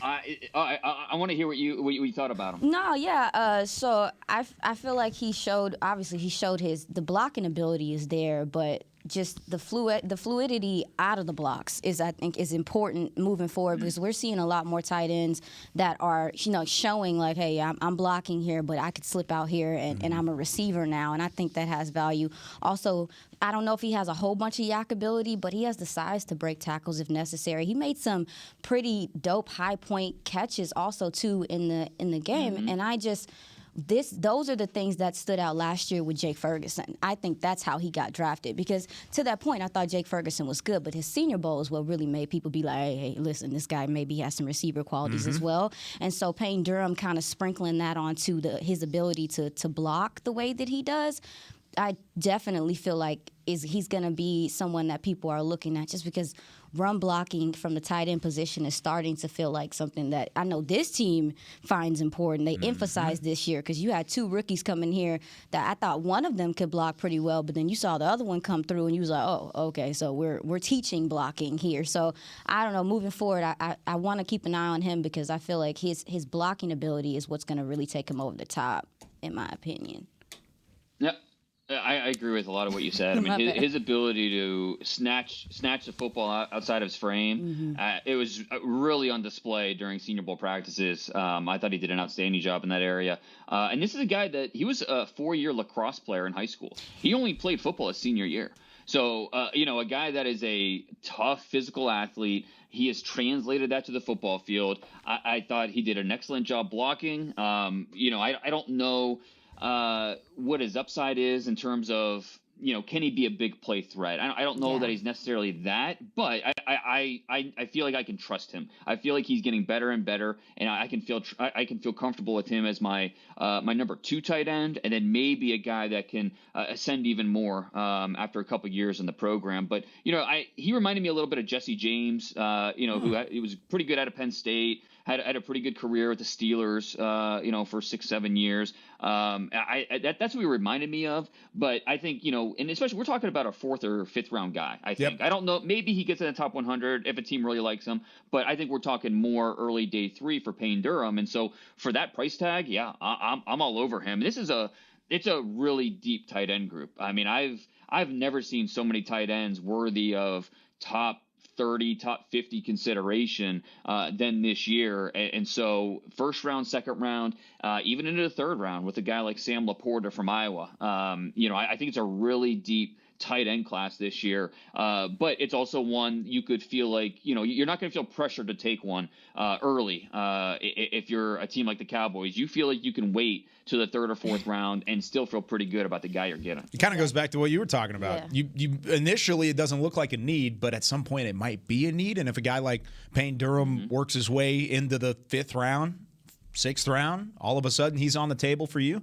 I want to hear what you thought about him. No, yeah. So I feel like he showed the blocking ability is there, but just the fluidity out of the blocks I think is important moving forward, because we're seeing a lot more tight ends that are showing like, hey, I'm blocking here, but I could slip out here and I'm a receiver now, and I think that has value. Also, I don't know if he has a whole bunch of yak ability, but he has the size to break tackles if necessary. He made some pretty dope high point catches also too in the game, and those are the things that stood out last year with Jake Ferguson. I think that's how he got drafted, because to that point, I thought Jake Ferguson was good, but his Senior Bowl is what really made people be like, hey, listen, this guy maybe has some receiver qualities as well. And so Payne Durham kind of sprinkling that onto his ability to block the way that he does, I definitely feel like he's going to be someone that people are looking at, just because run blocking from the tight end position is starting to feel like something that I know this team finds important. They emphasized this year, because you had two rookies coming here that I thought one of them could block pretty well, but then you saw the other one come through and you was like, oh, okay, so we're teaching blocking here. So I don't know, moving forward, I want to keep an eye on him, because I feel like his blocking ability is what's going to really take him over the top, in my opinion. Yep. I agree with a lot of what you said. I mean, his ability to snatch the football outside of his frame, it was really on display during Senior Bowl practices. I thought he did an outstanding job in that area. And this is a guy that he was a 4-year lacrosse player in high school. He only played football his senior year. So, a guy that is a tough physical athlete. He has translated that to the football field. I thought he did an excellent job blocking. I don't know what his upside is in terms of, can he be a big play threat? I don't know that he's necessarily that, but I feel like I can trust him. I feel like he's getting better and better, and I can feel comfortable with him as my number 2 tight end, and then maybe a guy that can ascend even more after a couple years in the program. But he reminded me a little bit of Jesse James, who he was pretty good out of Penn State. Had a pretty good career with the Steelers, for 6-7 years. That's what he reminded me of. But I think, and especially we're talking about a 4th or 5th round guy. I think. Yep. I don't know. Maybe he gets in the top 100 if a team really likes him. But I think we're talking more early day 3 for Payne Durham. And so for that price tag, I'm all over him. It's a really deep tight end group. I mean, I've never seen so many tight ends worthy of top 30, top 50 consideration than this year. And so first round, second round, even into the third round with a guy like Sam Laporta from Iowa. I think it's a really deep tight end class this year. But it's also one you could feel like, you're not going to feel pressure to take one early. If you're a team like the Cowboys, you feel like you can wait to the 3rd or 4th round and still feel pretty good about the guy you're getting. It kind of goes back to what you were talking about. Yeah. You initially, it doesn't look like a need, but at some point it might be a need. And if a guy like Payne Durham works his way into the 5th round, 6th round, all of a sudden he's on the table for you.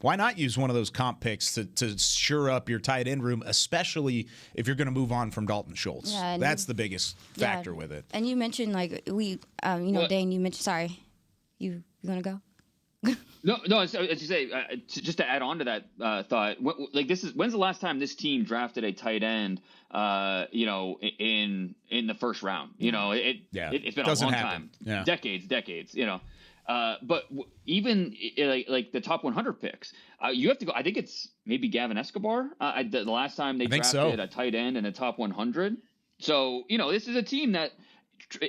Why not use one of those comp picks to shore up your tight end room, especially if you're going to move on from Dalton Schultz? Yeah, that's the biggest factor with it. And you mentioned, Dane, you mentioned, sorry, you going to go? No. As you say, just to add on to that thought, when's the last time this team drafted a tight end? In the first round. It's been a long time, decades. But even like the top 100 picks, you have to go. I think it's maybe Gavin Escobar. The last time they drafted a tight end in the top 100. So this is a team that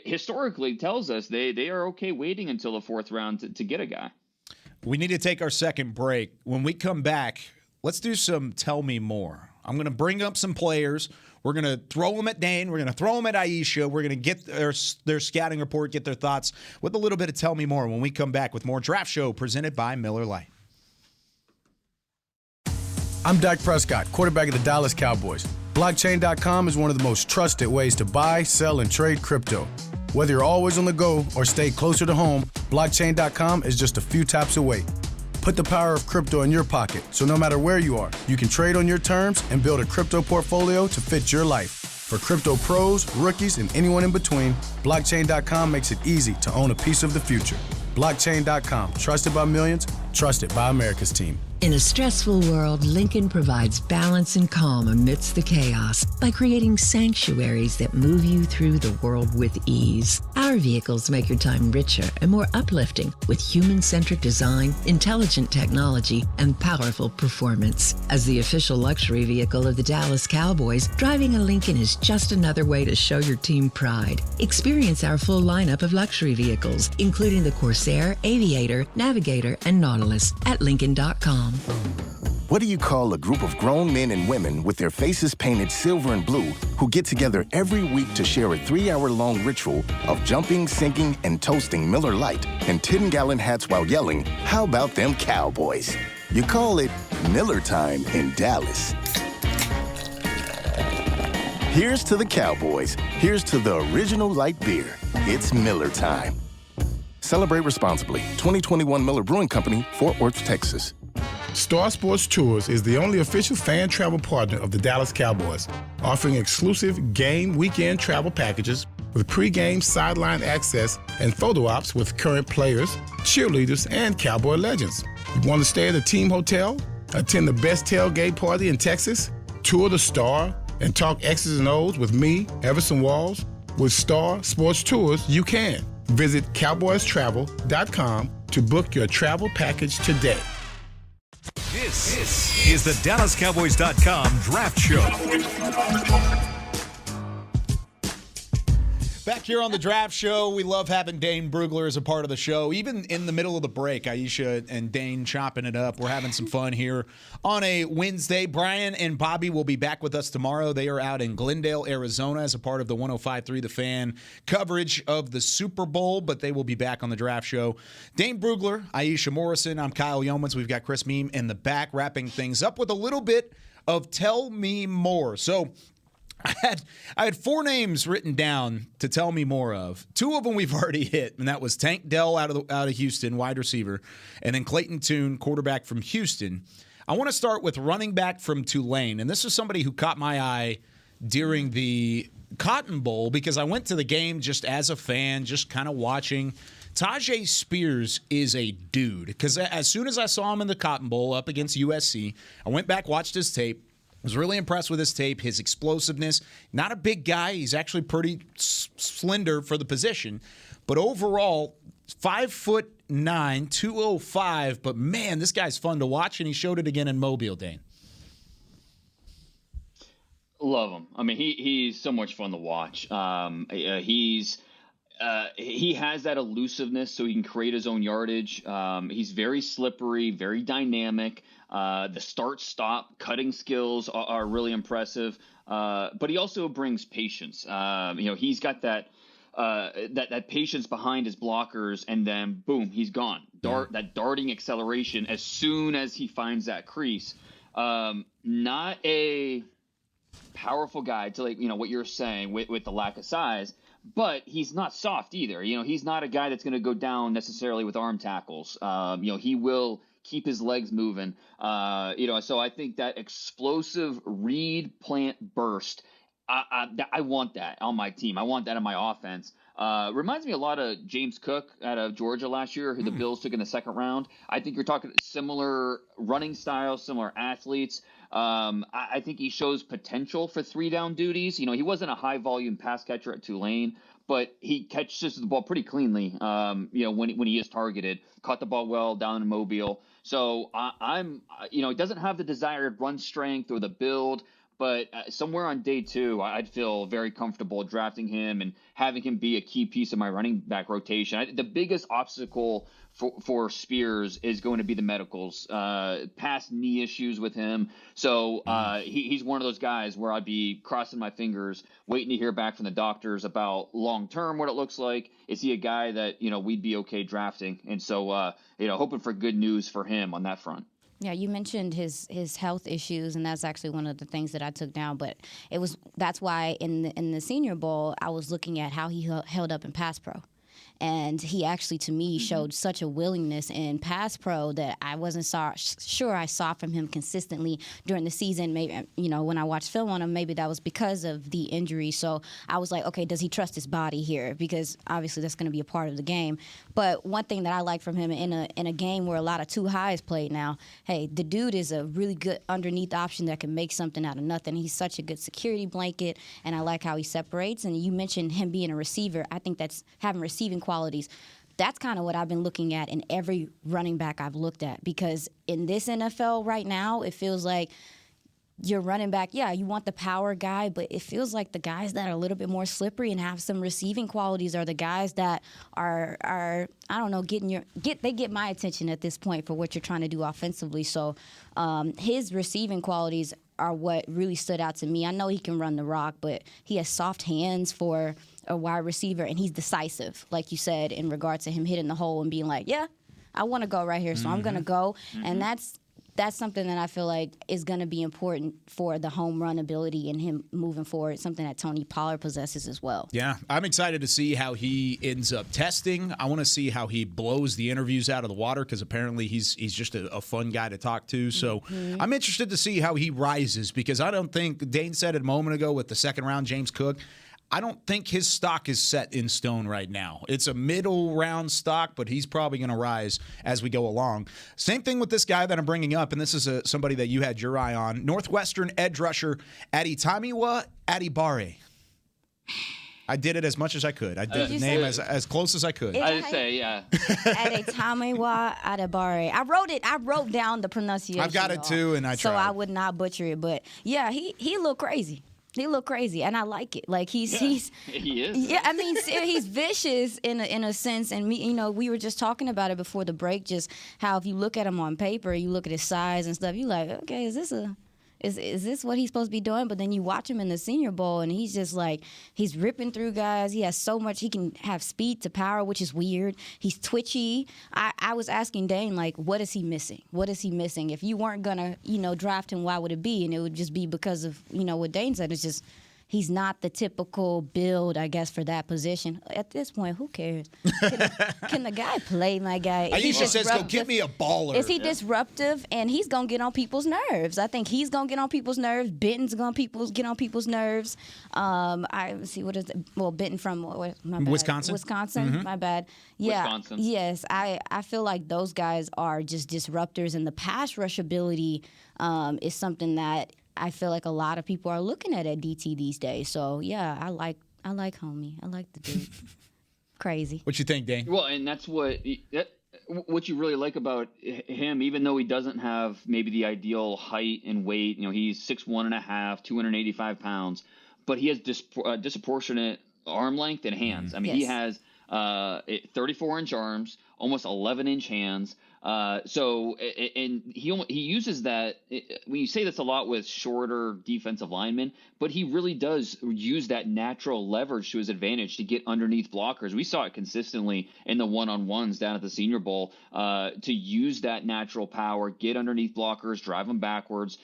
historically tells us they are okay waiting until the 4th round to get a guy. We need to take our second break. When we come back, let's do some Tell Me More. I'm going to bring up some players. We're going to throw them at Dane. We're going to throw them at Aisha. We're going to get their scouting report, get their thoughts with a little bit of Tell Me More when we come back with more Draft Show presented by Miller Lite. I'm Dak Prescott, quarterback of the Dallas Cowboys. Blockchain.com is one of the most trusted ways to buy, sell, and trade crypto. Whether you're always on the go or stay closer to home, Blockchain.com is just a few taps away. Put the power of crypto in your pocket, so no matter where you are, you can trade on your terms and build a crypto portfolio to fit your life. For crypto pros, rookies, and anyone in between, Blockchain.com makes it easy to own a piece of the future. Blockchain.com, trusted by millions, trusted by America's team. In a stressful world, Lincoln provides balance and calm amidst the chaos by creating sanctuaries that move you through the world with ease. Our vehicles make your time richer and more uplifting with human-centric design, intelligent technology, and powerful performance. As the official luxury vehicle of the Dallas Cowboys, driving a Lincoln is just another way to show your team pride. Experience our full lineup of luxury vehicles, including the Corsair, Aviator, Navigator, and Nautilus at Lincoln.com. What do you call a group of grown men and women with their faces painted silver and blue who get together every week to share a 3-hour-long ritual of jumping, sinking, and toasting Miller Lite in 10-gallon hats while yelling, "How about them Cowboys?" You call it Miller Time in Dallas. Here's to the Cowboys. Here's to the original light beer. It's Miller Time. Celebrate responsibly. 2021 Miller Brewing Company, Fort Worth, Texas. Star Sports Tours is the only official fan travel partner of the Dallas Cowboys, offering exclusive game weekend travel packages with pre-game sideline access and photo ops with current players, cheerleaders, and Cowboy legends. You want to stay at a team hotel, attend the best tailgate party in Texas, tour the Star, and talk X's and O's with me, Everson Walls? With Star Sports Tours, you can. Visit cowboystravel.com to book your travel package today. This is the DallasCowboys.com Draft Show. Back here on the Draft Show, we love having Dane Brugler as a part of the show. Even in the middle of the break, Aisha and Dane chopping it up. We're having some fun here on a Wednesday. Brian and Bobby will be back with us tomorrow. They are out in Glendale, Arizona as a part of the 105.3 The Fan coverage of the Super Bowl, but they will be back on the Draft Show. Dane Brugler, Aisha Morrison, I'm Kyle Yeomans. We've got Chris Meem in the back wrapping things up with a little bit of Tell Me More. So I had 4 names written down to tell me more of. 2 of them we've already hit, and that was Tank Dell out of Houston, wide receiver, and then Clayton Tune, quarterback from Houston. I want to start with running back from Tulane, and this is somebody who caught my eye during the Cotton Bowl because I went to the game just as a fan, just kind of watching. Tajay Spears is a dude because as soon as I saw him in the Cotton Bowl up against USC, I went back, watched his tape. Was really impressed with his tape, his explosiveness. Not a big guy. He's actually pretty slender for the position. But overall, 5'9", 205. But, man, this guy's fun to watch, and he showed it again in Mobile, Dane. Love him. I mean, he's so much fun to watch. He has that elusiveness so he can create his own yardage. He's very slippery, very dynamic. The start-stop cutting skills are really impressive, but he also brings patience. He's got that patience behind his blockers, and then boom, he's gone. That darting acceleration as soon as he finds that crease. Not a powerful guy to what you're saying with the lack of size. But he's not soft either. He's not a guy that's going to go down necessarily with arm tackles. He will keep his legs moving. So I think that explosive read, plant, burst, I want that on my team. I want that in my offense. Reminds me a lot of James Cook out of Georgia last year, who the Bills took in the second round. I think you're talking similar running styles, similar athletes. I think he shows potential for 3-down duties. He wasn't a high-volume pass catcher at Tulane, but he catches the ball pretty cleanly, when he is targeted. Caught the ball well down in Mobile. So he doesn't have the desired run strength or the build, but somewhere on day 2, I'd feel very comfortable drafting him and having him be a key piece of my running back rotation. The biggest obstacle for Spears is going to be the medicals, past knee issues with him. So he's one of those guys where I'd be crossing my fingers, waiting to hear back from the doctors about long-term what it looks like. Is he a guy that, we'd be okay drafting? And so, hoping for good news for him on that front. Yeah, you mentioned his health issues, and that's actually one of the things that I took down. But that's why in the Senior Bowl, I was looking at how he held up in pass pro. And he actually, to me, showed such a willingness in pass pro that I wasn't sure I saw from him consistently during the season. Maybe, when I watched film on him, maybe that was because of the injury. So I was like, okay, does he trust his body here? Because obviously that's going to be a part of the game. But one thing that I like from him in a game where a lot of too high is played now, hey, the dude is a really good underneath option that can make something out of nothing. He's such a good security blanket, and I like how he separates. And you mentioned him being a receiver. I think that's having receiving qualities. That's kind of what I've been looking at in every running back I've looked at, because in this NFL right now, it feels like your running back, yeah, you want the power guy, but it feels like the guys that are a little bit more slippery and have some receiving qualities are the guys that are I don't know, they get my attention at this point for what you're trying to do offensively. So his receiving qualities are what really stood out to me. I know he can run the rock, but he has soft hands for a wide receiver, and he's decisive, like you said, in regards to him hitting the hole and being like, yeah, I want to go right here, so I'm going to go. And that's something that I feel like is going to be important for the home run ability and him moving forward, something that Tony Pollard possesses as well. Yeah, I'm excited to see how he ends up testing. I want to see how he blows the interviews out of the water, because apparently he's just a fun guy to talk to. So I'm interested to see how he rises, because I don't think, Dane said it a moment ago with the second round James Cook, I don't think his stock is set in stone right now. It's a middle round stock, but he's probably going to rise as we go along. Same thing with this guy that I'm bringing up, and this is somebody that you had your eye on. Northwestern edge rusher Adetomiwa Adebawore. I did it as much as I could. I did the name as close as I could. I just say, yeah. Adetomiwa Adebawore. I wrote down the pronunciation. I've got it too, and I tried. So I would not butcher it. But yeah, he looked crazy. He looked crazy, and I like it. Like he is. Yeah, I mean, he's vicious in a sense. And we were just talking about it before the break. Just how if you look at him on paper, you look at his size and stuff, you like, okay, is this what he's supposed to be doing? But then you watch him in the Senior Bowl, and he's just like, he's ripping through guys. He has so much. He can have speed to power, which is weird. He's twitchy. I was asking Dane, like, what is he missing? What is he missing? If you weren't going to, draft him, why would it be? And it would just be because of, what Dane said. It's just, he's not the typical build, I guess, for that position. At this point, who cares? Can the guy play, my guy? Aisha says, go give me a baller. Is he disruptive? And he's going to get on people's nerves. I think he's going to get on people's nerves. Benton's going to get on people's nerves. Let's see, what is it? Well, Benton from my bad. Wisconsin, my bad. Yeah. Wisconsin. Yes, I feel like those guys are just disruptors, and the pass rush ability is something that I feel like a lot of people are looking at DT these days. So yeah, I like homie. I like the dude. Crazy. What you think, Dane? Well, and that's what you really like about him, even though he doesn't have maybe the ideal height and weight. He's 6'1.5", 285 pounds, but he has disproportionate arm length and hands. I mean, he has 34-inch arms, almost 11-inch hands. And he uses that. We say this a lot with shorter defensive linemen, but he really does use that natural leverage to his advantage to get underneath blockers. We saw it consistently in the one-on-ones down at the Senior Bowl, to use that natural power, get underneath blockers, drive them backwards.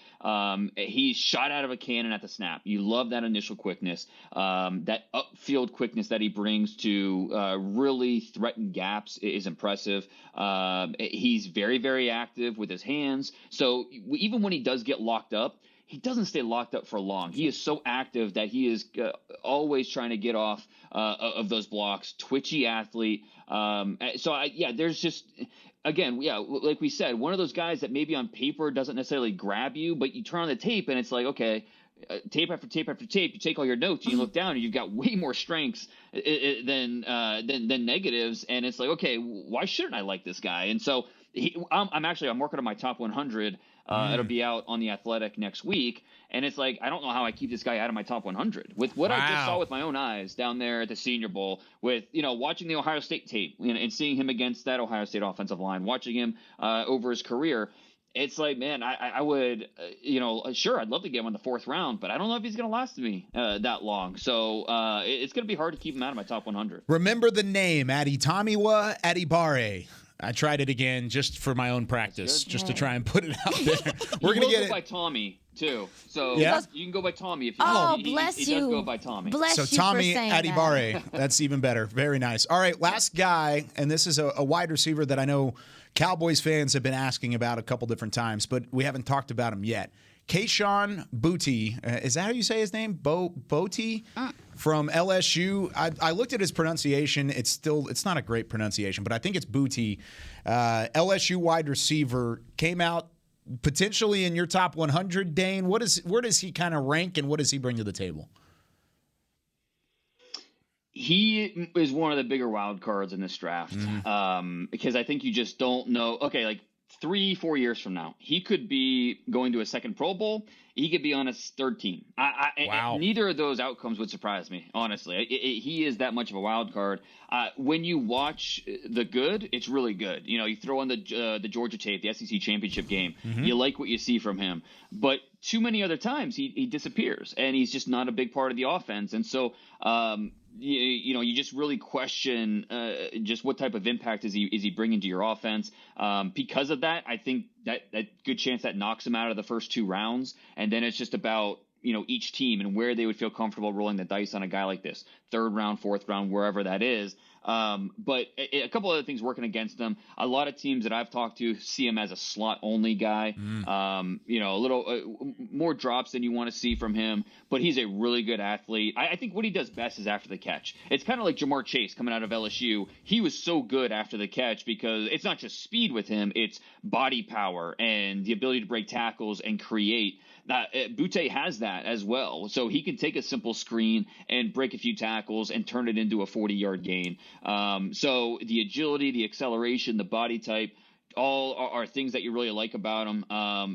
He's shot out of a cannon at the snap. You love that initial quickness, that upfield quickness that he brings to really threaten gaps is impressive. He's very, very active with his hands. So even when he does get locked up, he doesn't stay locked up for long. He is so active that he is always trying to get off of those blocks. Twitchy athlete. There's just, again, like we said, one of those guys that maybe on paper doesn't necessarily grab you, but you turn on the tape and it's like, okay, tape after tape after tape, you take all your notes, you look down, and you've got way more strengths than negatives, and it's like, okay, why shouldn't I like this guy? And so I'm working on my top 100. It'll be out on The Athletic next week, and it's like, I don't know how I keep this guy out of my top 100 with what I just saw with my own eyes down there at the Senior Bowl, with watching the Ohio State tape and seeing him against that Ohio State offensive line, watching him over his career. It's like, man, I would, sure, I'd love to get him in the fourth round, but I don't know if he's going to last me that long. So it's going to be hard to keep him out of my top 100. Remember the name, Adetomiwa Adebawore. I tried it again just for my own practice, just to try and put it out there. We're going to go by Tommy, too. So yeah? you can go by Tommy if you bless he you. does go by Tommy. Bless so you Tommy for saying Adebawore. That's even better. Very nice. All right, last guy, and this is a wide receiver that I know Cowboys fans have been asking about a couple different times, but we haven't talked about him yet. Kayshon Boutte, is that how you say his name? Boutte from LSU. I looked at his pronunciation. It's not a great pronunciation, but I think it's Boutte. LSU wide receiver, came out potentially in your top 100. Dane, where does he kind of rank, and what does he bring to the table? He is one of the bigger wild cards in this draft because I think you just don't know. Okay, like 3-4 years from now, he could be going to a second Pro Bowl. He could be on his third team. Wow. Neither of those outcomes would surprise me, honestly. He is that much of a wild card. When you watch the good, it's really good. You know, you throw on the Georgia tape, the SEC championship game. You like what you see from him. But too many other times he disappears, and he's just not a big part of the offense. And so you just really question just what type of impact is he bringing to your offense. Because of that, I think that good chance that knocks him out of the first 2 rounds, and then it's just about each team and where they would feel comfortable rolling the dice on a guy like this, 3rd round, 4th round, wherever that is. But a couple other things working against them. A lot of teams that I've talked to see him as a slot only guy. A little more drops than you want to see from him, but he's a really good athlete. I think what he does best is after the catch. It's kind of like Jamar Chase coming out of LSU. He was so good after the catch because it's not just speed with him, it's body power and the ability to break tackles and create. Boutte has that as well. So he can take a simple screen and break a few tackles and turn it into a 40-yard gain. So the agility, the acceleration, the body type, all are things that you really like about him.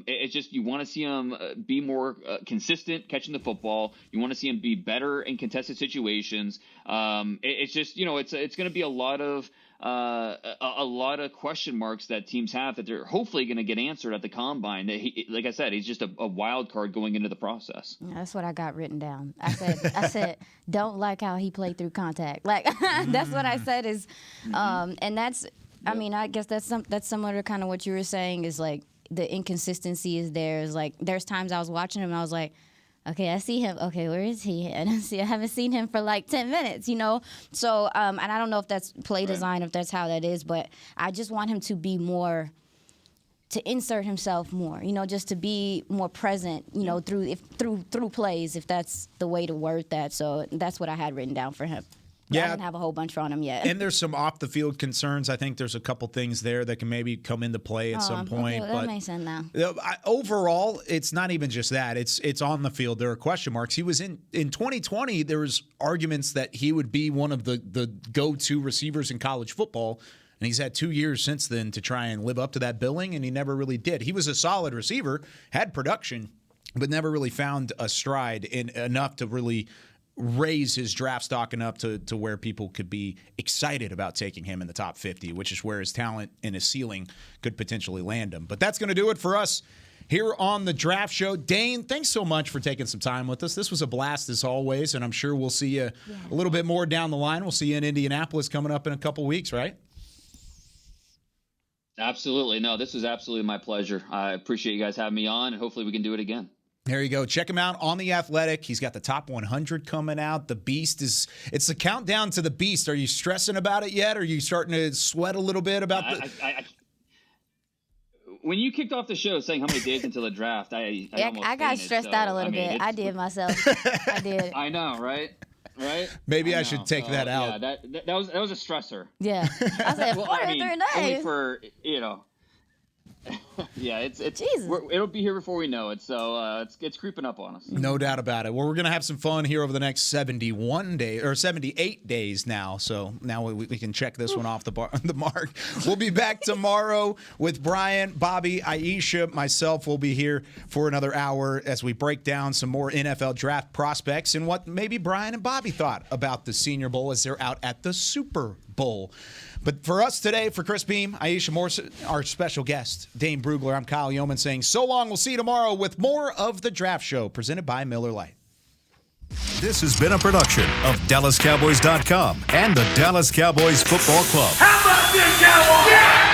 It's just you want to see him be more consistent catching the football. You want to see him be better in contested situations. It's just it's going to be a lot of question marks that teams have that they're hopefully going to get answered at the combine. That like I said, he's just a wild card going into the process. That's what I got written down. I said, don't like how he played through contact. Like that's what I said is, and that's. I mean, I guess that's similar to kind of what you were saying is like the inconsistency is there. Is like there's times I was watching him and I was like, okay, I see him. Okay, where is he? And I haven't seen him for like 10 minutes, So, and I don't know if that's play design, if that's how that is, but I just want him to be more, to insert himself more, just to be more present, through plays, if that's the way to word that. So that's what I had written down for him. Yeah, I didn't have a whole bunch on him yet. And there's some off-the-field concerns. I think there's a couple things there that can maybe come into play at some point. Okay, that makes sense now. Overall, it's not even just that. It's on the field. There are question marks. He was in 2020, there was arguments that he would be one of the go-to receivers in college football, and he's had 2 years since then to try and live up to that billing, and he never really did. He was a solid receiver, had production, but never really found a stride enough to really raise his draft stock enough to where people could be excited about taking him in the top 50, which is where his talent and his ceiling could potentially land him. But that's going to do it for us here on the Draft Show. Dane, thanks so much for taking some time with us. This was a blast as always, and I'm sure we'll see you a little bit more down the line. We'll see you in Indianapolis coming up in a couple weeks, right? Absolutely. No, this was absolutely my pleasure. I appreciate you guys having me on, and hopefully we can do it again. There you go. Check him out on The Athletic. He's got the top 100 coming out. The Beast it's the countdown to the Beast. Are you stressing about it yet? Are you starting to sweat a little bit about when you kicked off the show saying how many days until the draft, I got stressed out a little bit. I did myself. I did. I know, right? Right? Maybe I should take that out. Yeah, that was a stressor. Yeah. I said 43 days. Only for, yeah, it'll be here before we know it. So it's creeping up on us. No doubt about it. Well, we're gonna have some fun here over the next 78 days now. So now we can check this one off the mark. We'll be back tomorrow with Brian, Bobby, Aisha, myself. We'll be here for another hour as we break down some more NFL draft prospects and what maybe Brian and Bobby thought about the Senior Bowl as they're out at the Super Bowl. But for us today, for Chris Beam, Aisha Morse, our special guest, Dane Brugler, I'm Kyle Yeoman saying so long. We'll see you tomorrow with more of The Draft Show presented by Miller Lite. This has been a production of DallasCowboys.com and the Dallas Cowboys Football Club. How about this, Cowboys? Yeah!